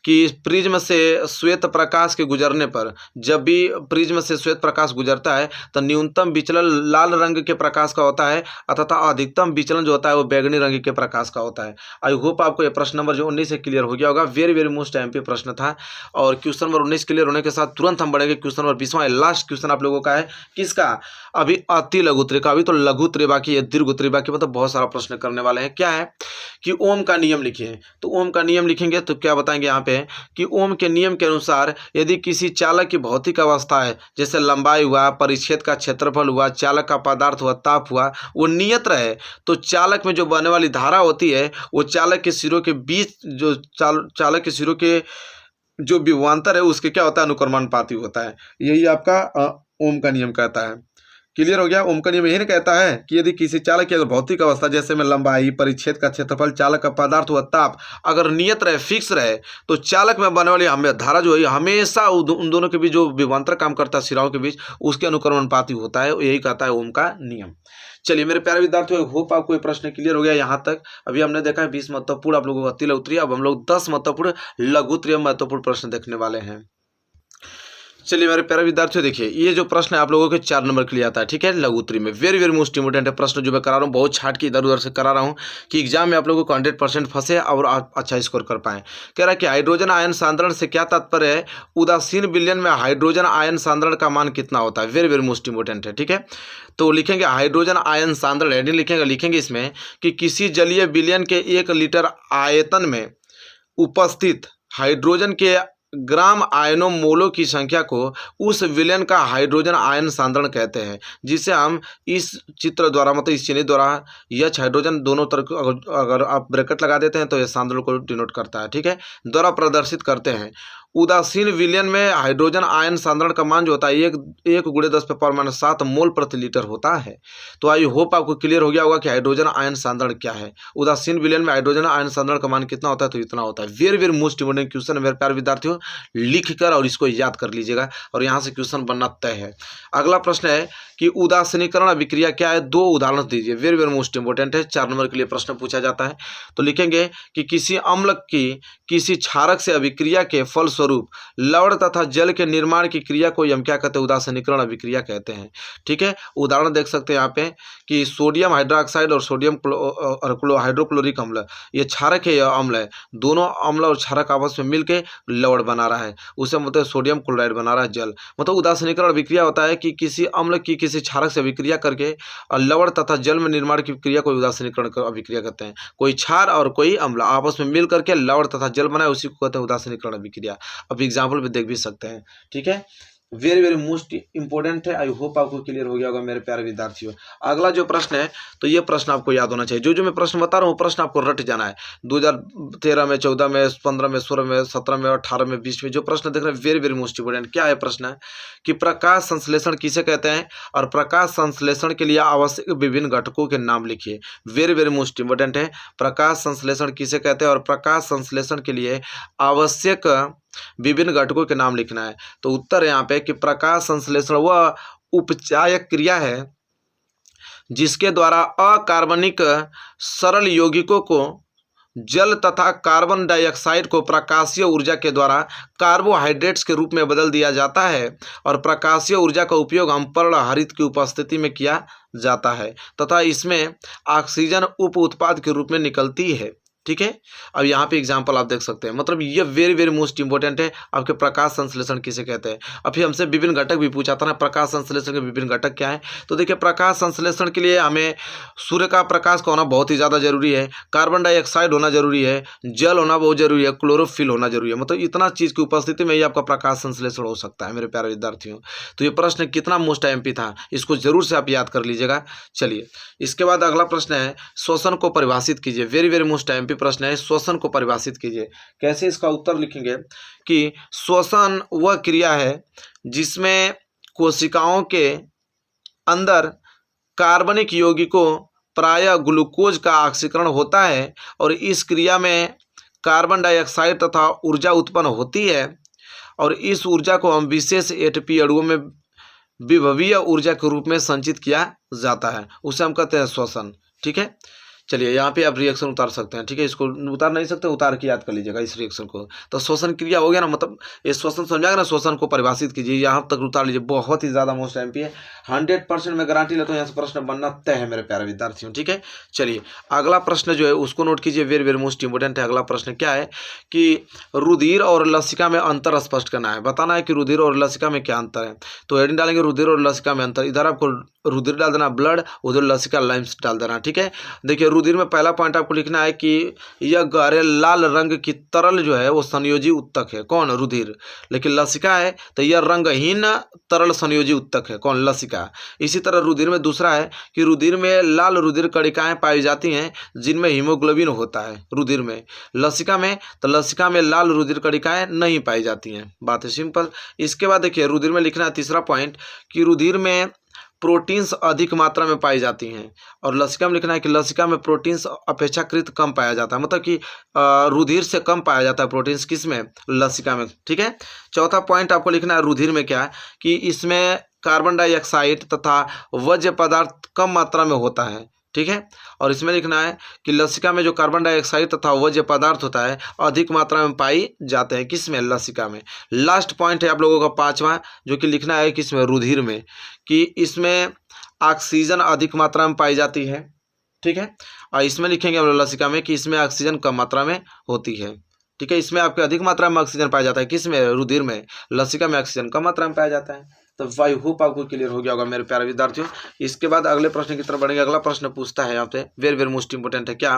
कि प्रिज्म से श्वेत प्रकाश के गुजरने पर, जब भी प्रिज्म से श्वेत प्रकाश गुजरता है तो न्यूनतम विचलन लाल रंग के प्रकाश का होता है तथा अधिकतम विचलन जो होता है वो बैगनी रंग के प्रकाश का होता है। आई होप आपको ये प्रश्न नंबर जो 19 से क्लियर हो गया होगा। वेरी वेरी मोस्ट एमपी प्रश्न था। और क्वेश्चन नंबर 19 क्लियर होने के साथ तुरंत हम बढ़ेंगे क्वेश्चन नंबर 20वां। लास्ट क्वेश्चन आप लोगों का है किसका, अभी अति लघु उत्तरी का। अभी तो लघु उत्तरी बाकी है, दीर्घ उत्तरी बाकी, मतलब बहुत सारा प्रश्न करने वाले हैं। क्या है कि ओम का नियम लिखिए। तो ओम का नियम लिखेंगे तो क्या बताएंगे यहाँ पे कि ओम के नियम के अनुसार यदि किसी चालक की भौतिक अवस्था है, जैसे लंबाई हुआ, परिच्छेद का क्षेत्रफल हुआ, चालक का पदार्थ हुआ, ताप हुआ, वो नियत रहे, तो चालक में जो बहने वाली धारा होती है वो चालक के सिरों के बीच, जो चालक के सिरों के जो विभवांतर है उसके क्या होता है, अनुक्रमानुपाती होता है। यही आपका ओम का नियम कहता है। क्लियर हो गया। ओम का नियम यही कहता है कि यदि किसी चालक की अगर भौतिक अवस्था जैसे में लंबाई, परिच्छेद का क्षेत्रफल, चालक का पदार्थ व ताप अगर नियत रहे, फिक्स रहे, तो चालक में बनने वाली हमें धारा जो है हमेशा उन दोनों के बीच जो विभवांतर काम करता है सिराओं के बीच, उसके अनुक्रमानुपाती होता है। यही कहता है ओम का नियम। चलिए मेरे प्यारे विद्यार्थियों, होप आपको ये प्रश्न क्लियर हो गया यहाँ तक। अभी हमने देखा है 20 महत्वपूर्ण आप लोगों को अति लघु उत्तरीय। अब हम लोग 10 महत्वपूर्ण लघु उत्तरीय महत्वपूर्ण प्रश्न देखने वाले हैं। चलिए मेरे प्यारे विद्यार्थियों, देखिए ये जो प्रश्न है आप लोगों के 4 नंबर के लिए आता है, ठीक है, लघु उत्तरी में। वेरी वेरी मोस्ट इंपोर्टेंट है प्रश्न जो मैं करा रहा हूँ, बहुत छाट के इधर उधर से करा रहा हूँ कि एग्जाम में आप लोगों को 100% फंसे और आप अच्छा स्कोर कर पाएं। कह रहा है कि हाइड्रोजन आयन सांद्रण से क्या तात्पर्य है, उदासीन विलयन में हाइड्रोजन आयन सांद्रण का मान कितना होता है। वेरी वेरी मोस्ट इंपोर्टेंट है, ठीक है। तो लिखेंगे हाइड्रोजन आयन सांद्रण, हेडिंग लिखेंगे इसमें कि किसी जलीय विलयन के 1 लीटर आयतन में उपस्थित हाइड्रोजन के ग्राम आयनों मोलों की संख्या को उस विलयन का हाइड्रोजन आयन सांद्रण कहते हैं, जिसे हम इस चित्र द्वारा, मतलब इस चिन्ह द्वारा, H हाइड्रोजन दोनों तरफ अगर आप ब्रैकेट लगा देते हैं तो ये सांद्रण को डिनोट करता है, ठीक है, द्वारा प्रदर्शित करते हैं। उदासीन विलयन में हाइड्रोजन आयन सांद्रण का मान जो होता है 1 × 10⁻⁷ मोल प्रति लीटर होता है। तो आई होप आपको क्लियर हो गया होगा कि हाइड्रोजन आयन सांद्रण क्या है। उदासीन विलयन में हाइड्रोजन आयन सांद्रण का मान कितना होता है, तो इतना होता है। Very very most important question है मेरे प्यारे विद्यार्थियों, लिख कर और इसको याद कर लीजिएगा और यहाँ से क्वेश्चन बनना तय है। अगला प्रश्न है कि उदासीनीकरण अभिक्रिया क्या है, 2 उदाहरण दीजिए। वेरी वेरी मोस्ट इंपोर्टेंट है, 4 नंबर के लिए प्रश्न पूछा जाता है। तो लिखेंगे कि किसी अम्ल की किसी क्षारक से अभिक्रिया के फलस्वरूप लवण तथा जल के निर्माण की क्रिया को हम क्या कहते हैं, उदासीनीकरण अभिक्रिया कहते हैं। ठीक है, उदाहरण देख सकते हैं यहाँ पे कि सोडियम हाइड्रोक्साइड और सोडियम हाइड्रोक्लोरिक अम्ल, ये क्षारक है, यह अम्ल है, दोनों अम्ल और क्षारक आपस में मिलकर लवण बना रहा है, उसे मतलब सोडियम क्लोराइड बना रहा है जल। मतलब उदासीनीकरण अभिक्रिया होता है कि किसी अम्ल की किसी क्षारक से अभिक्रिया करके लवण तथा जल में निर्माण की क्रिया को उदासीनीकरण अभिक्रिया कहते हैं। कोई क्षार और कोई अम्ल आपस में मिल करके लवण तथा जल बनाए, उसी को कहते हैं उदासीनीकरण अभिक्रिया। अब एग्जाम्पल भी देख भी सकते हैं। ठीक है, वेरी वेरी मोस्ट इंपोर्टेंट है। आई होप आपको क्लियर हो गया होगा मेरे प्यारे विद्यार्थियों। अगला जो प्रश्न है, तो ये प्रश्न आपको याद होना चाहिए। जो मैं प्रश्न बता रहा हूँ प्रश्न आपको रट जाना है। 2013 में, 14 में, 15 में, 16 में, 17 में, 18 में, 20 में जो प्रश्न देख रहे हैं, वेरी वेरी मोस्ट इंपोर्टेंट। क्या है प्रश्न है कि प्रकाश संश्लेषण किसे कहते हैं और प्रकाश संश्लेषण के लिए आवश्यक विभिन्न घटकों के नाम लिखिए। वेरी वेरी मोस्ट इंपोर्टेंट है। प्रकाश संश्लेषण किसे कहते हैं और प्रकाश संश्लेषण के लिए आवश्यक विभिन्न घटकों के नाम लिखना है। तो उत्तर है यहाँ पे कि प्रकाश संश्लेषण वह उपचायक क्रिया है जिसके द्वारा अकार्बनिक सरल यौगिकों को जल तथा कार्बन डाइऑक्साइड को प्रकाशीय ऊर्जा के द्वारा कार्बोहाइड्रेट्स के रूप में बदल दिया जाता है और प्रकाशीय ऊर्जा का उपयोग अम्पर्ण हरित की उपस्थिति में किया जाता है तथा इसमें ऑक्सीजन उप उत्पाद के रूप में निकलती है। ठीक है, अब यहाँ पे एग्जांपल आप देख सकते हैं। मतलब ये वेरी वेरी मोस्ट इंपोर्टेंट है आपके प्रकाश संश्लेषण किसे कहते हैं। अब फिर हमसे विभिन्न घटक भी पूछा था ना, प्रकाश संश्लेषण के विभिन्न घटक क्या है। तो देखिए, प्रकाश संश्लेषण के लिए हमें सूर्य का प्रकाश का होना बहुत ही ज़्यादा जरूरी है, कार्बन डाइऑक्साइड होना जरूरी है, जल होना बहुत जरूरी है, क्लोरोफिल होना जरूरी है। मतलब इतना चीज़ की उपस्थिति में ही आपका प्रकाश संश्लेषण हो सकता है मेरे प्यारे विद्यार्थियों। तो ये प्रश्न कितना मोस्ट एमपी था, इसको जरूर से आप याद कर लीजिएगा। चलिए, इसके बाद अगला प्रश्न है श्वसन को परिभाषित कीजिए। वेरी वेरी मोस्ट एमपी प्रश्न है, श्वसन को परिभाषित कीजिए। कैसे, इसका उत्तर लिखेंगे कि श्वसन वह क्रिया है जिसमें कोशिकाओं के अंदर कार्बनिक यौगिकों प्रायः ग्लूकोज का ऑक्सीकरण होता है और इस क्रिया में कार्बन डाइऑक्साइड तथा ऊर्जा उत्पन्न होती है और इस ऊर्जा को हम विशेष एटीपी अणुओं में विभवीय ऊर्जा के रूप में संचित किया जाता है, उसे हम कहते हैं श्वसन। ठीक है, चलिए यहाँ पे आप रिएक्शन उतार सकते हैं। ठीक है, इसको उतार नहीं सकते, उतार के याद कर लीजिएगा इस रिएक्शन को। तो श्वसन क्रिया हो गया ना, मतलब ये श्वसन समझाएगा ना, श्वसन को परिभाषित कीजिए, यहाँ तक उतार लीजिए। बहुत ही ज़्यादा मोस्ट एमपी है, 100% मैं गारंटी लेता हूँ यहाँ से प्रश्न बनना तय है मेरे प्यारे विद्यार्थियों। ठीक है, चलिए अगला प्रश्न जो है उसको नोट कीजिए, वेरी वेरी मोस्ट इंपोर्टेंट है। अगला प्रश्न क्या है कि रुधिर और लसिका में अंतर स्पष्ट करना है, बताना है कि रुधिर और लसिका में क्या अंतर है। तो हेडिंग डालेंगे रुधिर और लसिका में अंतर, इधर आपको रुधिर डाल देना ब्लड, उधर लसिका लाइम्स डाल देना। ठीक है, देखिए रुधिर में पहला पॉइंट आपको लिखना है कि यह गहरे लाल रंग की तरल जो है वो संयोजी उत्तक है, कौन, रुधिर। लेकिन लसिका है तो यह रंगहीन तरल संयोजी उत्तक है, कौन, लसिका। इसी तरह रुधिर में दूसरा है कि रुधिर में लाल रुधिर कणिकाएं पाई जाती हैं जिनमें हीमोग्लोबिन होता है रुधिर में। लसिका में, तो लसिका में लाल रुधिर कणिकाएं नहीं पाई जाती हैं, बात है सिंपल। इसके बाद देखिए रुधिर में लिखना है तीसरा पॉइंट कि रुधिर में प्रोटीन्स अधिक मात्रा में पाई जाती हैं और लसिका में लिखना है कि लसिका में प्रोटीन्स अपेक्षाकृत कम पाया जाता है, मतलब कि रुधिर से कम पाया जाता है प्रोटीन्स, किसमें, लसिका में। ठीक है, चौथा पॉइंट आपको लिखना है रुधिर में क्या कि इसमें कार्बन डाइऑक्साइड तथा वज्र पदार्थ कम मात्रा में होता है। ठीक है, और इसमें लिखना है कि लसिका में जो कार्बन डाइऑक्साइड तथा वज्र पदार्थ होता है अधिक मात्रा में पाई जाते हैं, किसमें, लसिका में। लास्ट पॉइंट है आप लोगों का पांचवा, जो कि लिखना है किसमें, रुधिर में, कि इसमें ऑक्सीजन अधिक मात्रा में पाई जाती है। ठीक है, और इसमें लिखेंगे हम लोग लसिका में कि इसमें ऑक्सीजन कम मात्रा में होती है। ठीक है, इसमें आपके अधिक मात्रा में ऑक्सीजन पाया जाता है, किसमें, रुधिर में। लसिका में ऑक्सीजन कम मात्रा में पाया जाता है। तो आई होप आपको क्लियर हो गया होगा मेरे प्यारे विद्यार्थियों। इसके बाद अगले प्रश्न की तरफ बढ़ेंगे। अगला प्रश्न पूछता है यहाँ पे, वेरी वेरी मोस्ट इंपोर्टेंट है, क्या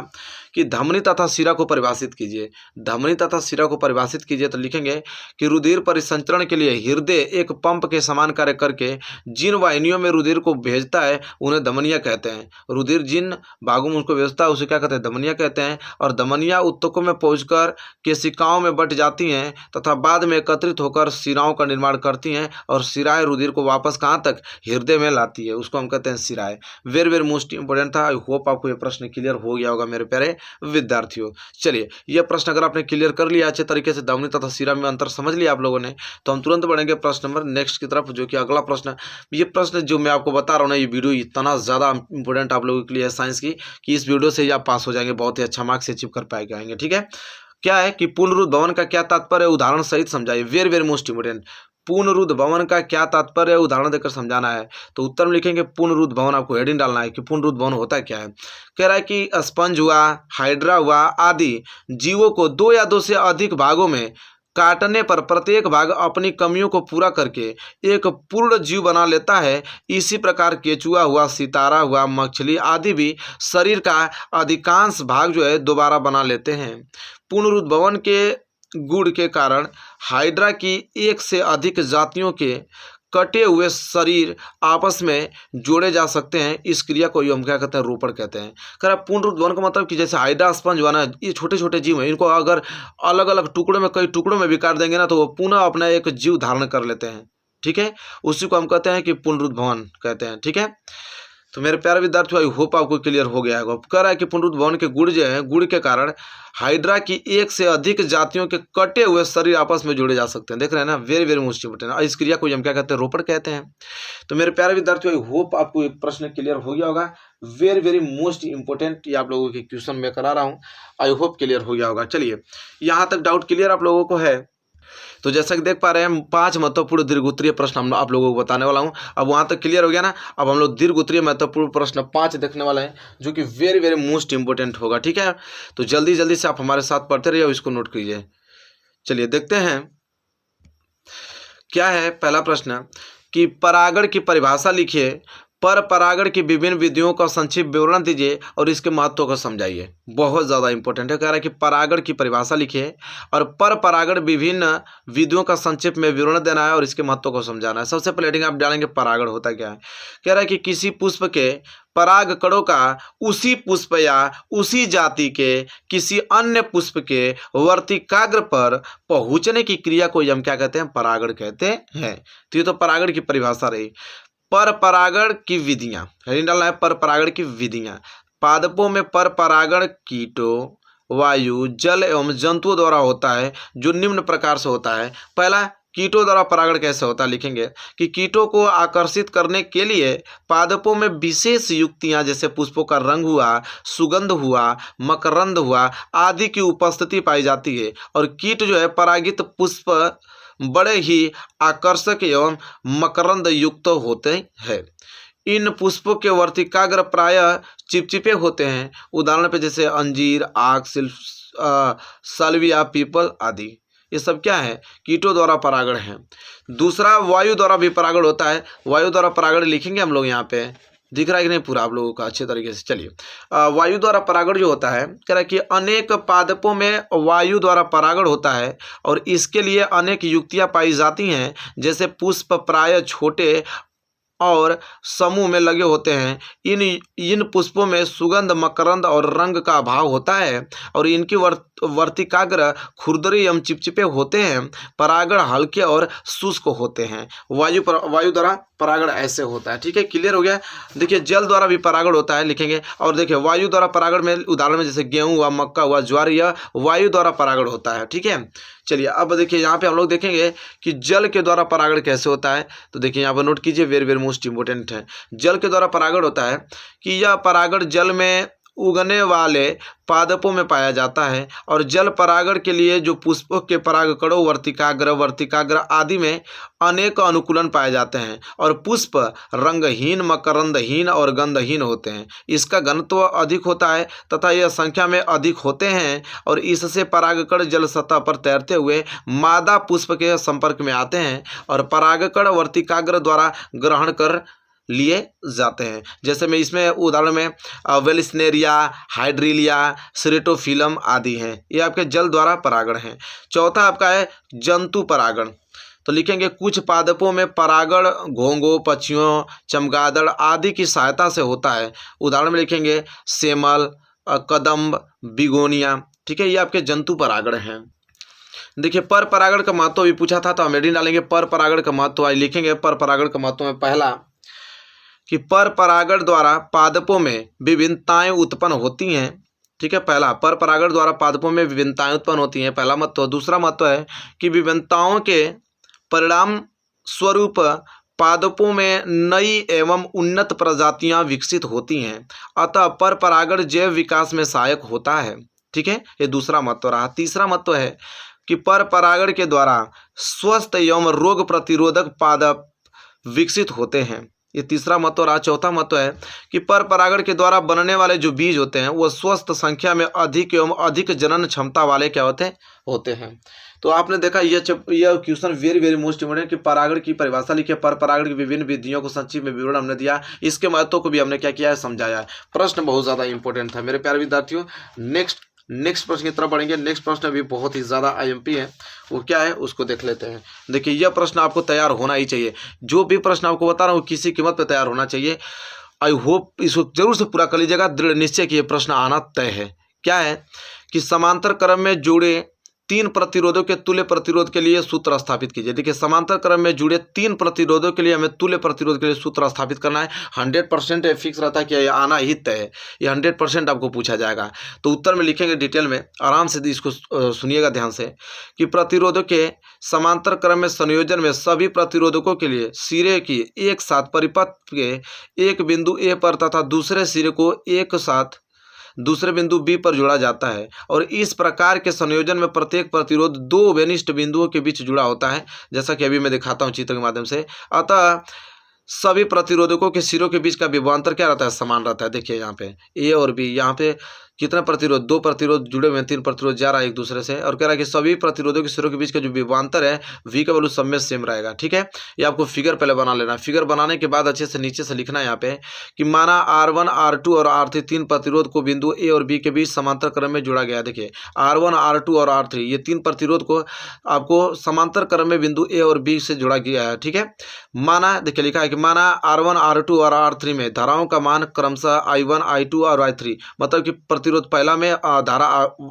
कि धमनी तथा शिरा को परिभाषित कीजिए। धमनी तथा शिरा को परिभाषित कीजिए, तो लिखेंगे कि रुधिर परिसंचरण के लिए हृदय एक पंप के समान कार्य करके जिन वाहिनियों में रुधिर को भेजता है उन्हें धमनियाँ कहते हैं। रुधिर जिन भागों में उसको भेजता है उसे क्या कहते हैं, धमनियाँ कहते हैं। और धमनियाँ उत्तकों में पहुँचकर केशिकाओं में बट जाती हैं तथा बाद में एकत्रित होकर शिराओं का निर्माण करती हैं और शिराएं रुधिर को वापस कहाँ तक, हृदय में लाती है, उसको हम कहते हैं शिराएं। वेरी वेरी मोस्ट इंपोर्टेंट था। आई होप आपको ये प्रश्न क्लियर हो गया होगा मेरे प्यारे विद्यार्थियों। चलिए, यह प्रश्न अगर आपने क्लियर कर लिया अच्छे तरीके से, धमनी तथा शिरा में अंतर समझ लिया आप लोगों ने, तो हम तुरंत बढ़ेंगे प्रश्न नंबर नेक्स्ट की तरफ, जो कि अगला प्रश्न। ये प्रश्न जो मैं आपको बता रहा हूँ ना, ये वीडियो इतना ज़्यादा इंपॉर्टेंट आप लोगों के लिए है साइंस की, कि इस वीडियो से ही आप पास हो जाएंगे, बहुत ही अच्छा मार्क्स अचीव कर पाएंगे। ठीक है, क्या है कि पुनरुद्ध भवन का क्या तात्पर्य है, उदाहरण सहित समझाइए। वेरी वेरी मोस्ट इंपोर्टेंट, पुनरुद्ध भवन का क्या तात्पर्य है, उदाहरण देकर समझाना है। तो उत्तर में लिखेंगे पुनरुद्ध भवन, आपको हेडिंग डालना है कि पुनरुद्ध भवन होता क्या है। कह रहा है कि स्पंज हुआ, हाइड्रा हुआ आदि जीवों को दो या दो से अधिक भागों में काटने पर प्रत्येक भाग अपनी कमियों को पूरा करके एक पूर्ण जीव बना लेता है। इसी प्रकार केचुआ हुआ, सितारा हुआ, मछली आदि भी शरीर का अधिकांश भाग जो है दोबारा बना लेते हैं। पुनरुद्ध भवन के गुण के कारण हाइड्रा की एक से अधिक जातियों के कटे हुए शरीर आपस में जोड़े जा सकते हैं। इस क्रिया को हम क्या कहते हैं, रोपण कहते हैं। कह रहा पुनरुद्ध भवन का मतलब कि जैसे हाइड्रा, स्पंज हुआ ना, ये छोटे छोटे जीव हैं, इनको अगर अलग अलग टुकड़ों में, कई टुकड़ों में भी काट देंगे ना, तो वो पुनः अपना एक जीव धारण कर लेते हैं। ठीक है, उसी को हम कहते हैं कि पुनरुद्ध भवन कहते हैं। ठीक है, तो मेरे प्यारे विद्यार्थियों, आई होप आपको क्लियर हो गया है। कह रहा है कि पुनरुद्ध भवन के गुण जो है, गुण के कारण हाइड्रा की एक से अधिक जातियों के कटे हुए शरीर आपस में जोड़े जा सकते हैं। देख रहे हैं ना, वेरी वेरी मोस्ट इंपोर्टेंट। इस क्रिया को हम क्या कहते हैं, रोपण कहते हैं। तो मेरे प्यारे विद्यार्थियों, आई होप आपको ये प्रश्न क्लियर हो गया होगा। वेरी वेरी मोस्ट इंपोर्टेंट ये आप लोगों के क्वेश्चन में करा रहा हूँ, आई होप क्लियर हो गया होगा। चलिए, यहाँ तक डाउट क्लियर आप लोगों को है। तो जैसा कि देख पा रहे हैं, 5 महत्वपूर्ण दीर्घोत्तरीय प्रश्न हम आप लोगों को बताने वाला हूं। अब वहां तक क्लियर हो गया ना, अब हम लोग दीर्घोत्तरीय महत्वपूर्ण प्रश्न 5 देखने वाले हैं, जो कि वेरी वेरी मोस्ट इंपोर्टेंट होगा। ठीक है, तो जल्दी जल्दी से आप हमारे साथ पढ़ते रहिए और इसको नोट कीजिए। चलिए देखते हैं क्या है पहला प्रश्न, कि परागण की परिभाषा लिखिए। पर परागण की विभिन्न विधियों का संक्षिप्त विवरण दीजिए और इसके महत्व को समझाइए। बहुत ज़्यादा इंपॉर्टेंट है। कह रहा है कि परागण की परिभाषा लिखिए और पर परागण विभिन्न विधियों का संक्षिप्त में विवरण देना है और इसके महत्व को समझाना है। सबसे पहले हेडिंग आप डालेंगे परागण होता क्या है। कह रहा है कि किसी पुष्प के पराग कणों का उसी पुष्प या उसी जाति के किसी अन्य पुष्प के वर्तिकाग्र पर पहुंचने की क्रिया को हम क्या कहते हैं, परागण कहते हैं। तो ये तो परागण की परिभाषा रही। पर परागण की विधियां, हेडिंग डालना है पर परागण की विधियां। पादपों में पर परागण कीटों, वायु, जल एवं जंतुओं द्वारा होता है, जो निम्न प्रकार से होता है। पहला, कीटों द्वारा परागण कैसे होता है, लिखेंगे कि कीटों को आकर्षित करने के लिए पादपों में विशेष युक्तियां, जैसे पुष्पों का रंग हुआ, सुगंध हुआ, मकरंद हुआ आदि की उपस्थिति पाई जाती है। और कीट जो है परागित पुष्प बड़े ही आकर्षक एवं मकरंद युक्त होते हैं। इन पुष्पों के वर्तिकाग्र प्रायः चिपचिपे होते हैं। उदाहरण पे जैसे अंजीर, आक, साल्विया, पीपल आदि। ये सब क्या है, कीटों द्वारा परागण है। दूसरा, वायु द्वारा भी परागण होता है। वायु द्वारा परागण लिखेंगे हम लोग, यहाँ पे दिख रहा है कि नहीं पूरा आप लोगों का अच्छे तरीके से। चलिए, वायु द्वारा परागण जो होता है, कह रहा है कि अनेक पादपों में वायु द्वारा परागण होता है और इसके लिए अनेक युक्तियां पाई जाती हैं। जैसे पुष्प प्रायः छोटे और समूह में लगे होते हैं। इन पुष्पों में सुगंध, मकरंद और रंग का अभाव होता है और इनकी वर्तिकाग्र खुरदरी एवं चिपचिपे होते हैं। परागण हल्के और शुष्क होते हैं। वायु द्वारा परागण ऐसे होता है। ठीक है, क्लियर हो गया। देखिए, जल द्वारा भी परागण होता है, लिखेंगे। और देखिए, वायु द्वारा परागण में उदाहरण में जैसे गेहूं हुआ, मक्का हुआ, ज्वार, यह वायु द्वारा परागण होता है। ठीक है, चलिए अब देखिए यहाँ पे हम लोग देखेंगे कि जल के द्वारा परागण कैसे होता है। तो देखिए यहाँ पर नोट कीजिए, वेरी वेरी मोस्ट इंपोर्टेंट है। जल के द्वारा परागण होता है कि यह परागण जल में उगने वाले पादपों में पाया जाता है और जल परागण के लिए जो पुष्पों के परागकणों, वर्तिकाग्र आदि में अनेक अनुकूलन पाए जाते हैं और पुष्प रंगहीन, मकरंदहीन और गंधहीन होते हैं। इसका घनत्व अधिक होता है तथा यह संख्या में अधिक होते हैं और इससे परागकण जल सतह पर तैरते हुए मादा पुष्प के संपर्क में आते हैं और परागकण वर्तिकाग्र द्वारा ग्रहण कर लिए जाते हैं। जैसे मैं इसमें उदाहरण में वेलिस्नेरिया, हाइड्रिलिया, सेरेटोफिलम आदि हैं। ये आपके जल द्वारा परागण हैं। चौथा आपका है जंतु परागण। तो लिखेंगे कुछ पादपों में परागण घोंघों, पक्षियों, चमगादड़ आदि की सहायता से होता है। उदाहरण में लिखेंगे सेमल, कदम्ब, बिगोनिया। ठीक है, ये आपके जंतु परागण हैं। देखिए पर परागण का महत्व भी पूछा था, तो हम हेडिंग डालेंगे पर परागण का महत्व। आज लिखेंगे पर परागण का महत्व में पहला कि पर परागण द्वारा पादपों में विभिन्नताएं उत्पन्न होती हैं। ठीक है, पहला पर परागण द्वारा पादपों में विभिन्नताएं उत्पन्न होती हैं, पहला महत्व। दूसरा महत्व है कि विभिन्नताओं के परिणाम स्वरूप पादपों में नई एवं उन्नत प्रजातियां विकसित होती हैं, अतः पर परागण जैव विकास में सहायक होता है। ठीक है, ये दूसरा महत्व रहा। तीसरा महत्व है कि पर परागण के द्वारा स्वस्थ एवं रोग प्रतिरोधक पादप विकसित होते हैं, ये तीसरा महत्व रहा। चौथा महत्व है कि पर परागण के द्वारा बनने वाले जो बीज होते हैं वो स्वस्थ संख्या में अधिक एवं अधिक जनन क्षमता वाले क्या होते हैं। तो आपने देखा यह question very very most important कि परागण की परिभाषा लिखी है, पर परागण की विभिन्न विधियों को संक्षिप्त में विवरण हमने दिया, इसके महत्व को भी हमने क्या किया है, समझाया है। प्रश्न बहुत ज़्यादा इंपॉर्टेंट था मेरे प्यारे विद्यार्थियों। नेक्स्ट प्रश्न की तरफ बढ़ेंगे। नेक्स्ट प्रश्न भी बहुत ही ज़्यादा आईएमपी है, वो क्या है उसको देख लेते हैं। देखिए यह प्रश्न आपको तैयार होना ही चाहिए, जो भी प्रश्न आपको बता रहा हूँ किसी कीमत पर तैयार होना चाहिए। आई होप इसको जरूर से पूरा कर लीजिएगा, दृढ़ निश्चय कि यह प्रश्न आना तय है। क्या है कि समांतर क्रम में जुड़े तीन प्रतिरोधों के तुल्य प्रतिरोध के लिए सूत्र स्थापित कीजिए। देखिए समांतर क्रम में जुड़े तीन प्रतिरोधों के लिए हमें तुल्य प्रतिरोध के लिए सूत्र स्थापित करना है। 100% फिक्स रहता है कि यह आना ही तय है, ये 100% आपको पूछा जाएगा। तो उत्तर में लिखेंगे डिटेल में, आराम से इसको सुनिएगा ध्यान से कि प्रतिरोधों के समांतर क्रम में संयोजन में सभी प्रतिरोधकों के लिए सिरे की एक साथ परिपथ के एक बिंदु ए पर तथा दूसरे सिरे को एक साथ दूसरे बिंदु बी पर जोड़ा जाता है, और इस प्रकार के संयोजन में प्रत्येक प्रतिरोध दो वेनिष्ठ बिंदुओं के बीच जुड़ा होता है, जैसा कि अभी मैं दिखाता हूं चित्र के माध्यम से। अतः सभी प्रतिरोधकों के सिरों के बीच का विभवांतर क्या रहता है, समान रहता है। देखिए यहाँ पे ए और बी, यहाँ पे कितने प्रतिरोध, दो प्रतिरोध जुड़े हुए हैं, तीन प्रतिरोध जा रहा है एक दूसरे से, और कह रहा है कि सभी प्रतिरोधों के सिरों के बीच का जो विभवांतर है v का वैल्यू सब में सेम रहेगा। ठीक है, ये आपको फिगर पहले बना लेना है। फिगर बनाने के बाद अच्छे से नीचे से लिखना है यहाँ पे कि माना R1 R2 और R3 तीन प्रतिरोध को बिंदु ए और बी के बीच समांतर क्रम में जुड़ा गया। देखिए R1 R2 और R3 ये तीन प्रतिरोध को आपको समांतर क्रम में बिंदु ए और बी से जोड़ा गया है। ठीक है, माना देखिए लिखा है कि माना R1 R2 और R3 में धाराओं का मान क्रमशः I1 I2 और I3, मतलब कि प्रतिरोध पहला में धारा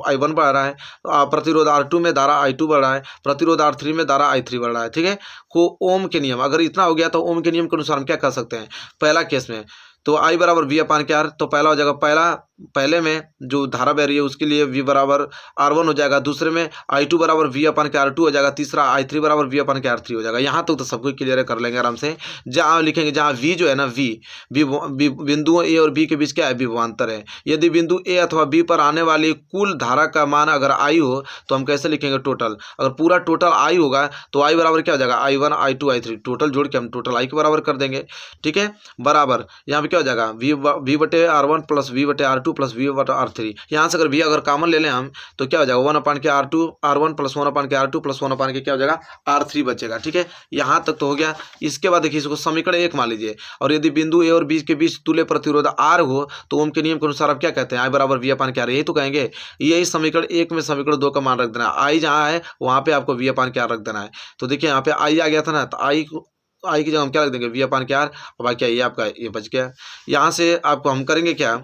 I1 बढ़ रहा है, प्रतिरोध R2 में धारा I2 बढ़ रहा है, प्रतिरोध R3 में धारा I3 बढ़ रहा है। ठीक है, को ओम के नियम, अगर इतना हो गया तो ओम के नियम के अनुसार हम क्या कर सकते हैं, पहला केस में तो I बराबर V अपान के R, तो पहला हो जाएगा पहले में जो धारा बह रही है उसके लिए V बराबर R1 हो जाएगा, दूसरे में I2 बराबर V अपान के R2 हो जाएगा, तीसरा I3 बराबर V अपान के R3 हो जाएगा। यहाँ तक तो सब कुछ क्लियर कर लेंगे आराम से। जहाँ लिखेंगे जहाँ V जो है ना, V बिंदुओं A और B के बीच क्या है, विभवांतर है। यदि बिंदु A अथवा B पर आने वाली कुल धारा का मान अगर I हो तो हम कैसे लिखेंगे, टोटल। अगर पूरा टोटल I होगा तो I बराबर क्या हो जाएगा, I1 I2 I3, टोटल जोड़ के हम टोटल I के बराबर कर देंगे। ठीक है, बराबर यहाँ पे क्या हो जाएगा, V बटे R1 प्लस V बटे R2 प्लस V बटे R3। यहाँ से अगर V अगर कॉमन ले लें हम तो क्या हो जाएगा, 1 अपान के R1 प्लस 1 अपान के R2 प्लस 1 अपान के क्या हो जाएगा, R3 बचेगा। ठीक है, यहाँ तक तो हो गया। इसके बाद देखिए इसको समीकरण 1 मान लीजिए, और यदि बिंदु ए और बी के बीच तुल्य प्रतिरोध R हो तो ओम के नियम के अनुसार आप क्या कहते हैं, I बराबर V अपान के R, यही तो कहेंगे। यही समीकरण 1 में समीकरण 2 का मान रख देना है। I जहाँ है वहाँ पे आपको V अपान के R रख देना है। तो देखिए यहाँ पे I आ गया था ना, तो I की जगह हम क्या रख देंगे, V अपान के R, और बाकी क्या ये आपका ये बच गया। यहाँ से आपको हम करेंगे क्या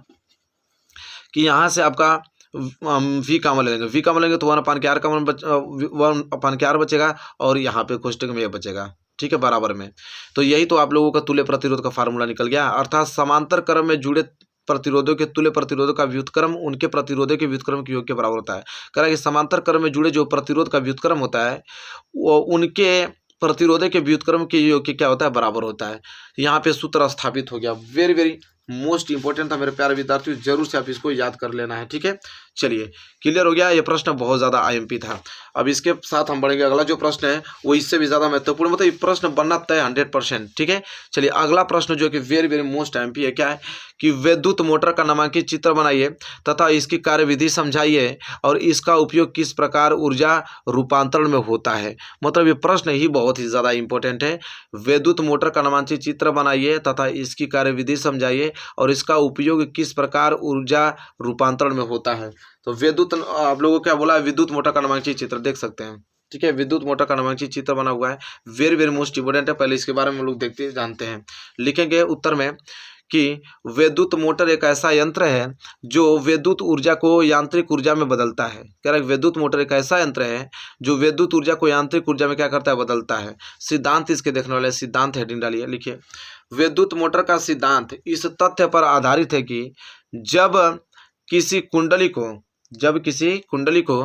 कि यहाँ से आपका हम V कॉमन ले लेंगे, V कॉमन लेंगे तो 1 अपान के R का 1 अपान के R बचेगा, और यहाँ पे कोष्टक में ये बचेगा। ठीक है, बराबर में। तो यही तो आप लोगों का तुल्य प्रतिरोध का फार्मूला निकल गया, अर्थात समांतर क्रम में जुड़े प्रतिरोधों के तुल्य प्रतिरोधों का व्युत्क्रम उनके प्रतिरोधों के व्युत्क्रम के योग के बराबर होता है। कह रहा है कि समांतर क्रम में जुड़े जो प्रतिरोध का व्युत्क्रम होता है वो उनके प्रतिरोधों के व्युत्क्रम के योग के क्या होता है, बराबर होता है। यहाँ पे सूत्र स्थापित हो गया। वेरी वेरी मोस्ट इंपॉर्टेंट था मेरे प्यारे विद्यार्थियों, जरूर से आप इसको याद कर लेना है। ठीक है, चलिए क्लियर हो गया। ये प्रश्न बहुत ज़्यादा आईएमपी था। अब इसके साथ हम बढ़ेंगे, अगला जो प्रश्न है वो इससे भी ज़्यादा महत्वपूर्ण, मतलब ये प्रश्न बनना तय 100%। ठीक है, चलिए अगला प्रश्न जो कि वेरी वेरी मोस्ट आईएमपी है, क्या है कि विद्युत मोटर का नामांकित चित्र बनाइए तथा इसकी कार्यविधि समझाइए और इसका उपयोग किस प्रकार ऊर्जा रूपांतरण में होता है। मतलब ये प्रश्न ही बहुत ही ज़्यादा इंपॉर्टेंट है। विद्युत मोटर का नामांकित चित्र बनाइए तथा इसकी कार्यविधि समझाइए और इसका उपयोग किस प्रकार ऊर्जा रूपांतरण में होता है। तो विद्युत, आप लोगों को क्या बोला है, विद्युत मोटर का नामांकित चित्र देख सकते हैं। ठीक है, विद्युत मोटर का नामांकित चित्र बना हुआ है, वेरी वेरी मोस्ट इंपोर्टेंट है। पहले इसके बारे में हम लोग देखते जानते हैं। लिखेंगे उत्तर में कि विद्युत मोटर एक ऐसा यंत्र है जो विद्युत ऊर्जा को यांत्रिक ऊर्जा में बदलता है। कह रहा है विद्युत मोटर एक ऐसा यंत्र है जो विद्युत ऊर्जा को यांत्रिक ऊर्जा में क्या करता है, बदलता है। सिद्धांत इसके देखने वाले, सिद्धांत हेडिंग डालिए, लिखिए विद्युत मोटर का सिद्धांत इस तथ्य पर आधारित है कि जब किसी कुंडली को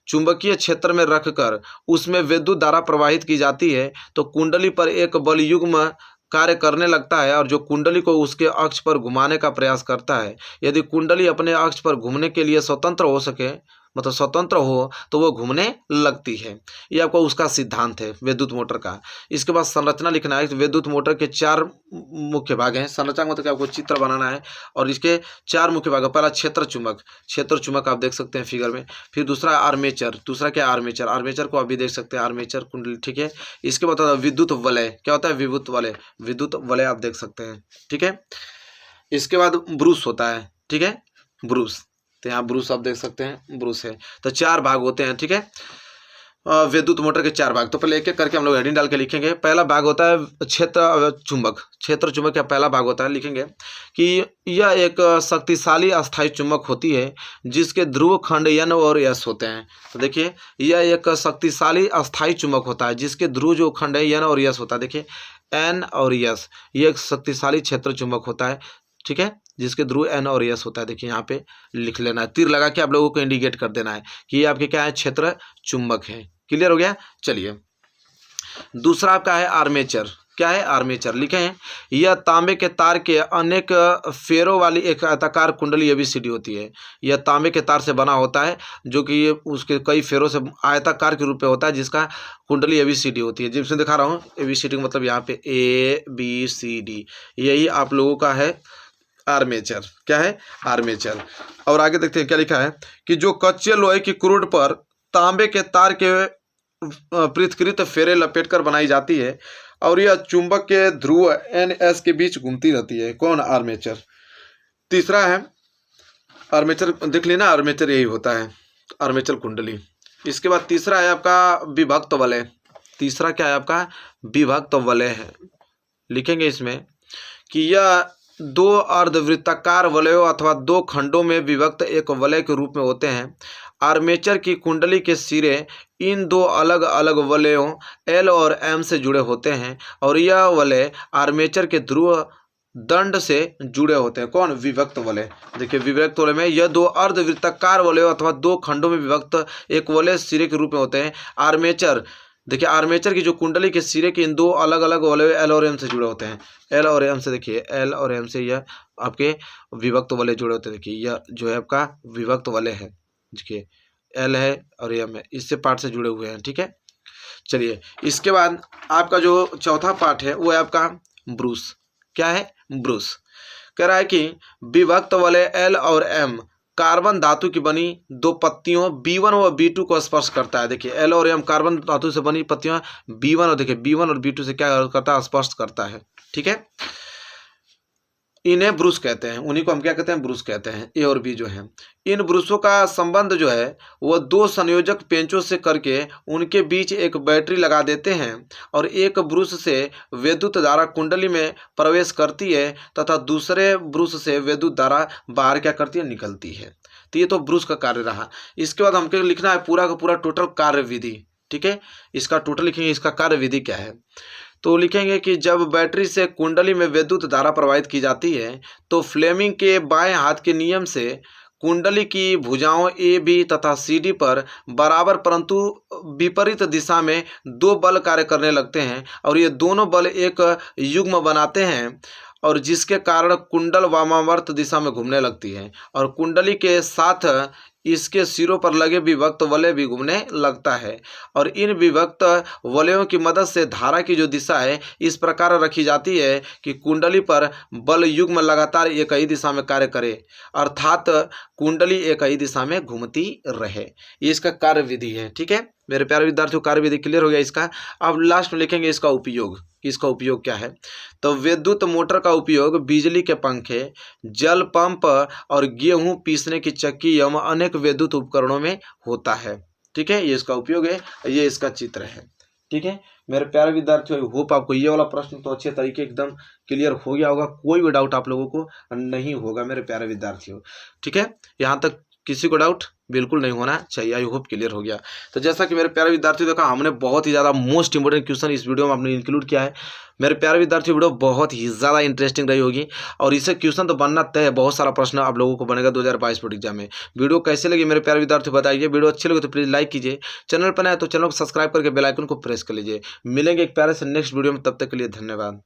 चुंबकीय क्षेत्र में रखकर उसमें विद्युत धारा प्रवाहित की जाती है तो कुंडली पर एक बल युग्म कार्य करने लगता है और जो कुंडली को उसके अक्ष पर घुमाने का प्रयास करता है। यदि कुंडली अपने अक्ष पर घूमने के लिए स्वतंत्र हो सके, मतलब स्वतंत्र हो, तो वो घूमने लगती है। ये आपका उसका सिद्धांत है विद्युत मोटर का। इसके बाद संरचना लिखना है। विद्युत मोटर के 4 मुख्य भाग हैं। संरचना मतलब कि आपको चित्र बनाना है और इसके 4 मुख्य भाग है। पहला क्षेत्र चुंबक आप देख सकते हैं फिगर में। फिर दूसरा आर्मेचर, दूसरा क्या आर्मेचर, आर्मेचर को आप भी देख सकते हैं, आर्मेचर कुंडली, ठीक है। इसके बाद विद्युत वलय, क्या होता है विद्युत वलय आप देख सकते हैं, ठीक है। इसके बाद ब्रूस होता है, ठीक है, ब्रूस, तो यहाँ ब्रूस आप देख सकते हैं, ब्रूस है। तो 4 भाग होते हैं, ठीक है, विद्युत मोटर के 4 भाग। तो पहले एक एक करके हम लोग हेडिंग डाल के लिखेंगे। पहला भाग होता है क्षेत्र चुंबक का पहला भाग होता है, लिखेंगे कि यह एक शक्तिशाली अस्थायी चुंबक होती है जिसके ध्रुव खंड N और S होते हैं। तो देखिए यह एक शक्तिशाली अस्थायी चुंबक होता है जिसके ध्रुव जो खंड है N और S होता है। देखिए N और S, ये एक शक्तिशाली क्षेत्र चुंबक होता है, ठीक है, जिसके ध्रुव N और S होता है। देखिए यहाँ पे लिख लेना है, तीर लगा के आप लोगों को इंडिकेट कर देना है कि ये आपके क्या है, क्षेत्र चुंबक है। क्लियर हो गया। चलिए दूसरा आपका है आर्मेचर। क्या है आर्मेचर, लिखे हैं यह तांबे के तार के अनेक फेरों वाली एक आयताकार कुंडली ABCD होती है। यह तांबे के तार से बना होता है जो कि ये उसके कई फेरों से आयताकार के रूप में होता है जिसका कुंडली ABCD होती है। जिसमें दिखा रहा हूँ ABCD मतलब यहाँ पे ABCD, यही आप लोगों का है आर्मेचर। क्या है आर्मेचर। और आगे देखते हैं क्या लिखा है कि जो कच्चे लोहे की क्रूड पर तांबे के तार के पृथकृत फेरे लपेटकर बनाई जाती है और यह चुंबक के ध्रुव NS के बीच घूमती रहती है। कौन, आर्मेचर। तीसरा है आर्मेचर, देख लेना आर्मेचर यही होता है, आर्मेचर कुंडली। इसके बाद तीसरा है आपका विभक्त वलय। तीसरा क्या है आपका, विभक्त वलय है। लिखेंगे इसमें कि यह 2 अर्धवृत्ताकार वलयों अथवा 2 खंडों में विभक्त एक वलय के रूप में होते हैं। आर्मेचर की कुंडली के सिरे इन 2 अलग अलग वलयों L और M से जुड़े होते हैं और यह वलय आर्मेचर के ध्रुव दंड से जुड़े होते हैं। कौन, विभक्त वलय। देखिए विभक्त वलय में यह 2 अर्धवृत्ताकार वलयों अथवा 2 खंडों में विभक्त एक वलय सिरे के रूप में होते हैं। आर्मेचर, देखिए आर्मेचर की जो कुंडली के सिरे के इन 2 अलग अलग वलय L और M से जुड़े होते हैं। L और M से, देखिए L और M से यह आपके विभक्त वलय जुड़े होते हैं। देखिए यह जो है आपका विभक्त वलय है, देखिए L है और M है, इससे पार्ट से जुड़े हुए हैं, ठीक है। चलिए इसके बाद आपका जो चौथा पार्ट है वो है आपका ब्रूस। क्या है, ब्रूस। कह रहा है कि विभक्त वलय L और M कार्बन धातु की बनी 2 पत्तियों B1 और B2 को स्पर्श करता है। देखिए L और M कार्बन धातु से बनी पत्तियां B1 और देखिए B1 और B2 से क्या करता है, स्पर्श करता है, ठीक है। इन्हें ब्रूस कहते हैं, उन्हीं को हम क्या कहते हैं, ब्रूस कहते हैं। A और B जो हैं, इन ब्रूसों का संबंध जो है वो 2 संयोजक पेंचों से करके उनके बीच एक बैटरी लगा देते हैं और एक ब्रूस से विद्युत धारा कुंडली में प्रवेश करती है तथा दूसरे ब्रूस से विद्युत धारा बाहर क्या करती है, निकलती है। तो ये तो ब्रूस का कार्य रहा। इसके बाद हमको लिखना है पूरा का पूरा टोटल कार्य विधि, ठीक है। इसका टोटल लिखेंगे, इसका कार्य विधि क्या है। तो लिखेंगे कि जब बैटरी से कुंडली में विद्युत धारा प्रवाहित की जाती है तो फ्लेमिंग के बाएं हाथ के नियम से कुंडली की भुजाओं AB तथा CD पर बराबर परंतु विपरीत दिशा में 2 बल कार्य करने लगते हैं और ये दोनों बल एक युग्म बनाते हैं और जिसके कारण कुंडल वामावर्त दिशा में घूमने लगती है और कुंडली के साथ इसके सिरों पर लगे विभक्त वलय भी घूमने लगता है और इन विभक्त वलयों की मदद से धारा की जो दिशा है इस प्रकार रखी जाती है कि कुंडली पर बल युग्म लगातार एक ही दिशा में कार्य करे, अर्थात कुंडली एक ही दिशा में घूमती रहे। ये इसका कार्य विधि है, ठीक है मेरे प्यारे विद्यार्थियों। कार्य विधि क्लियर हो गया इसका। अब लास्ट में लिखेंगे इसका उपयोग, इसका उपयोग क्या है। तो विद्युत मोटर का उपयोग बिजली के पंखे, जल पंप और गेहूं पीसने की चक्की एवं अनेक विद्युत उपकरणों में होता है, ठीक है। ये इसका उपयोग है, ये इसका चित्र है, ठीक है मेरे प्यारे विद्यार्थियों, आई होप आपको ये वाला प्रश्न तो अच्छे तरीके एकदम क्लियर हो गया होगा, कोई भी डाउट आप लोगों को नहीं होगा मेरे प्यारे विद्यार्थियों। ठीक है, यहाँ तक किसी को डाउट बिल्कुल नहीं होना चाहिए। आई होप क्लियर हो गया। तो जैसा कि मेरे प्यारे विद्यार्थियों देखा, हमने बहुत ही ज़्यादा मोस्ट इंपोर्टेंट क्वेश्चन इस वीडियो में आपने इंक्लूड किया है। मेरे प्यारे विद्यार्थियों, वीडियो बहुत ही ज़्यादा इंटरेस्टिंग रही होगी और इससे क्वेश्चन तो बनना तय है। बहुत सारा प्रश्न आप लोगों को बनेगा 2022 बोर्ड एग्जाम में। वीडियो कैसे लगी मेरे प्यारे विद्यार्थियों बताइए। वीडियो अच्छी लगे तो प्लीज़ लाइक कीजिए, चैनल पर नए तो चैनल को सब्सक्राइब करके बेल आइकन को प्रेस कर लीजिए। मिलेंगे एक प्यारे से नेक्स्ट वीडियो में, तब तक के लिए धन्यवाद।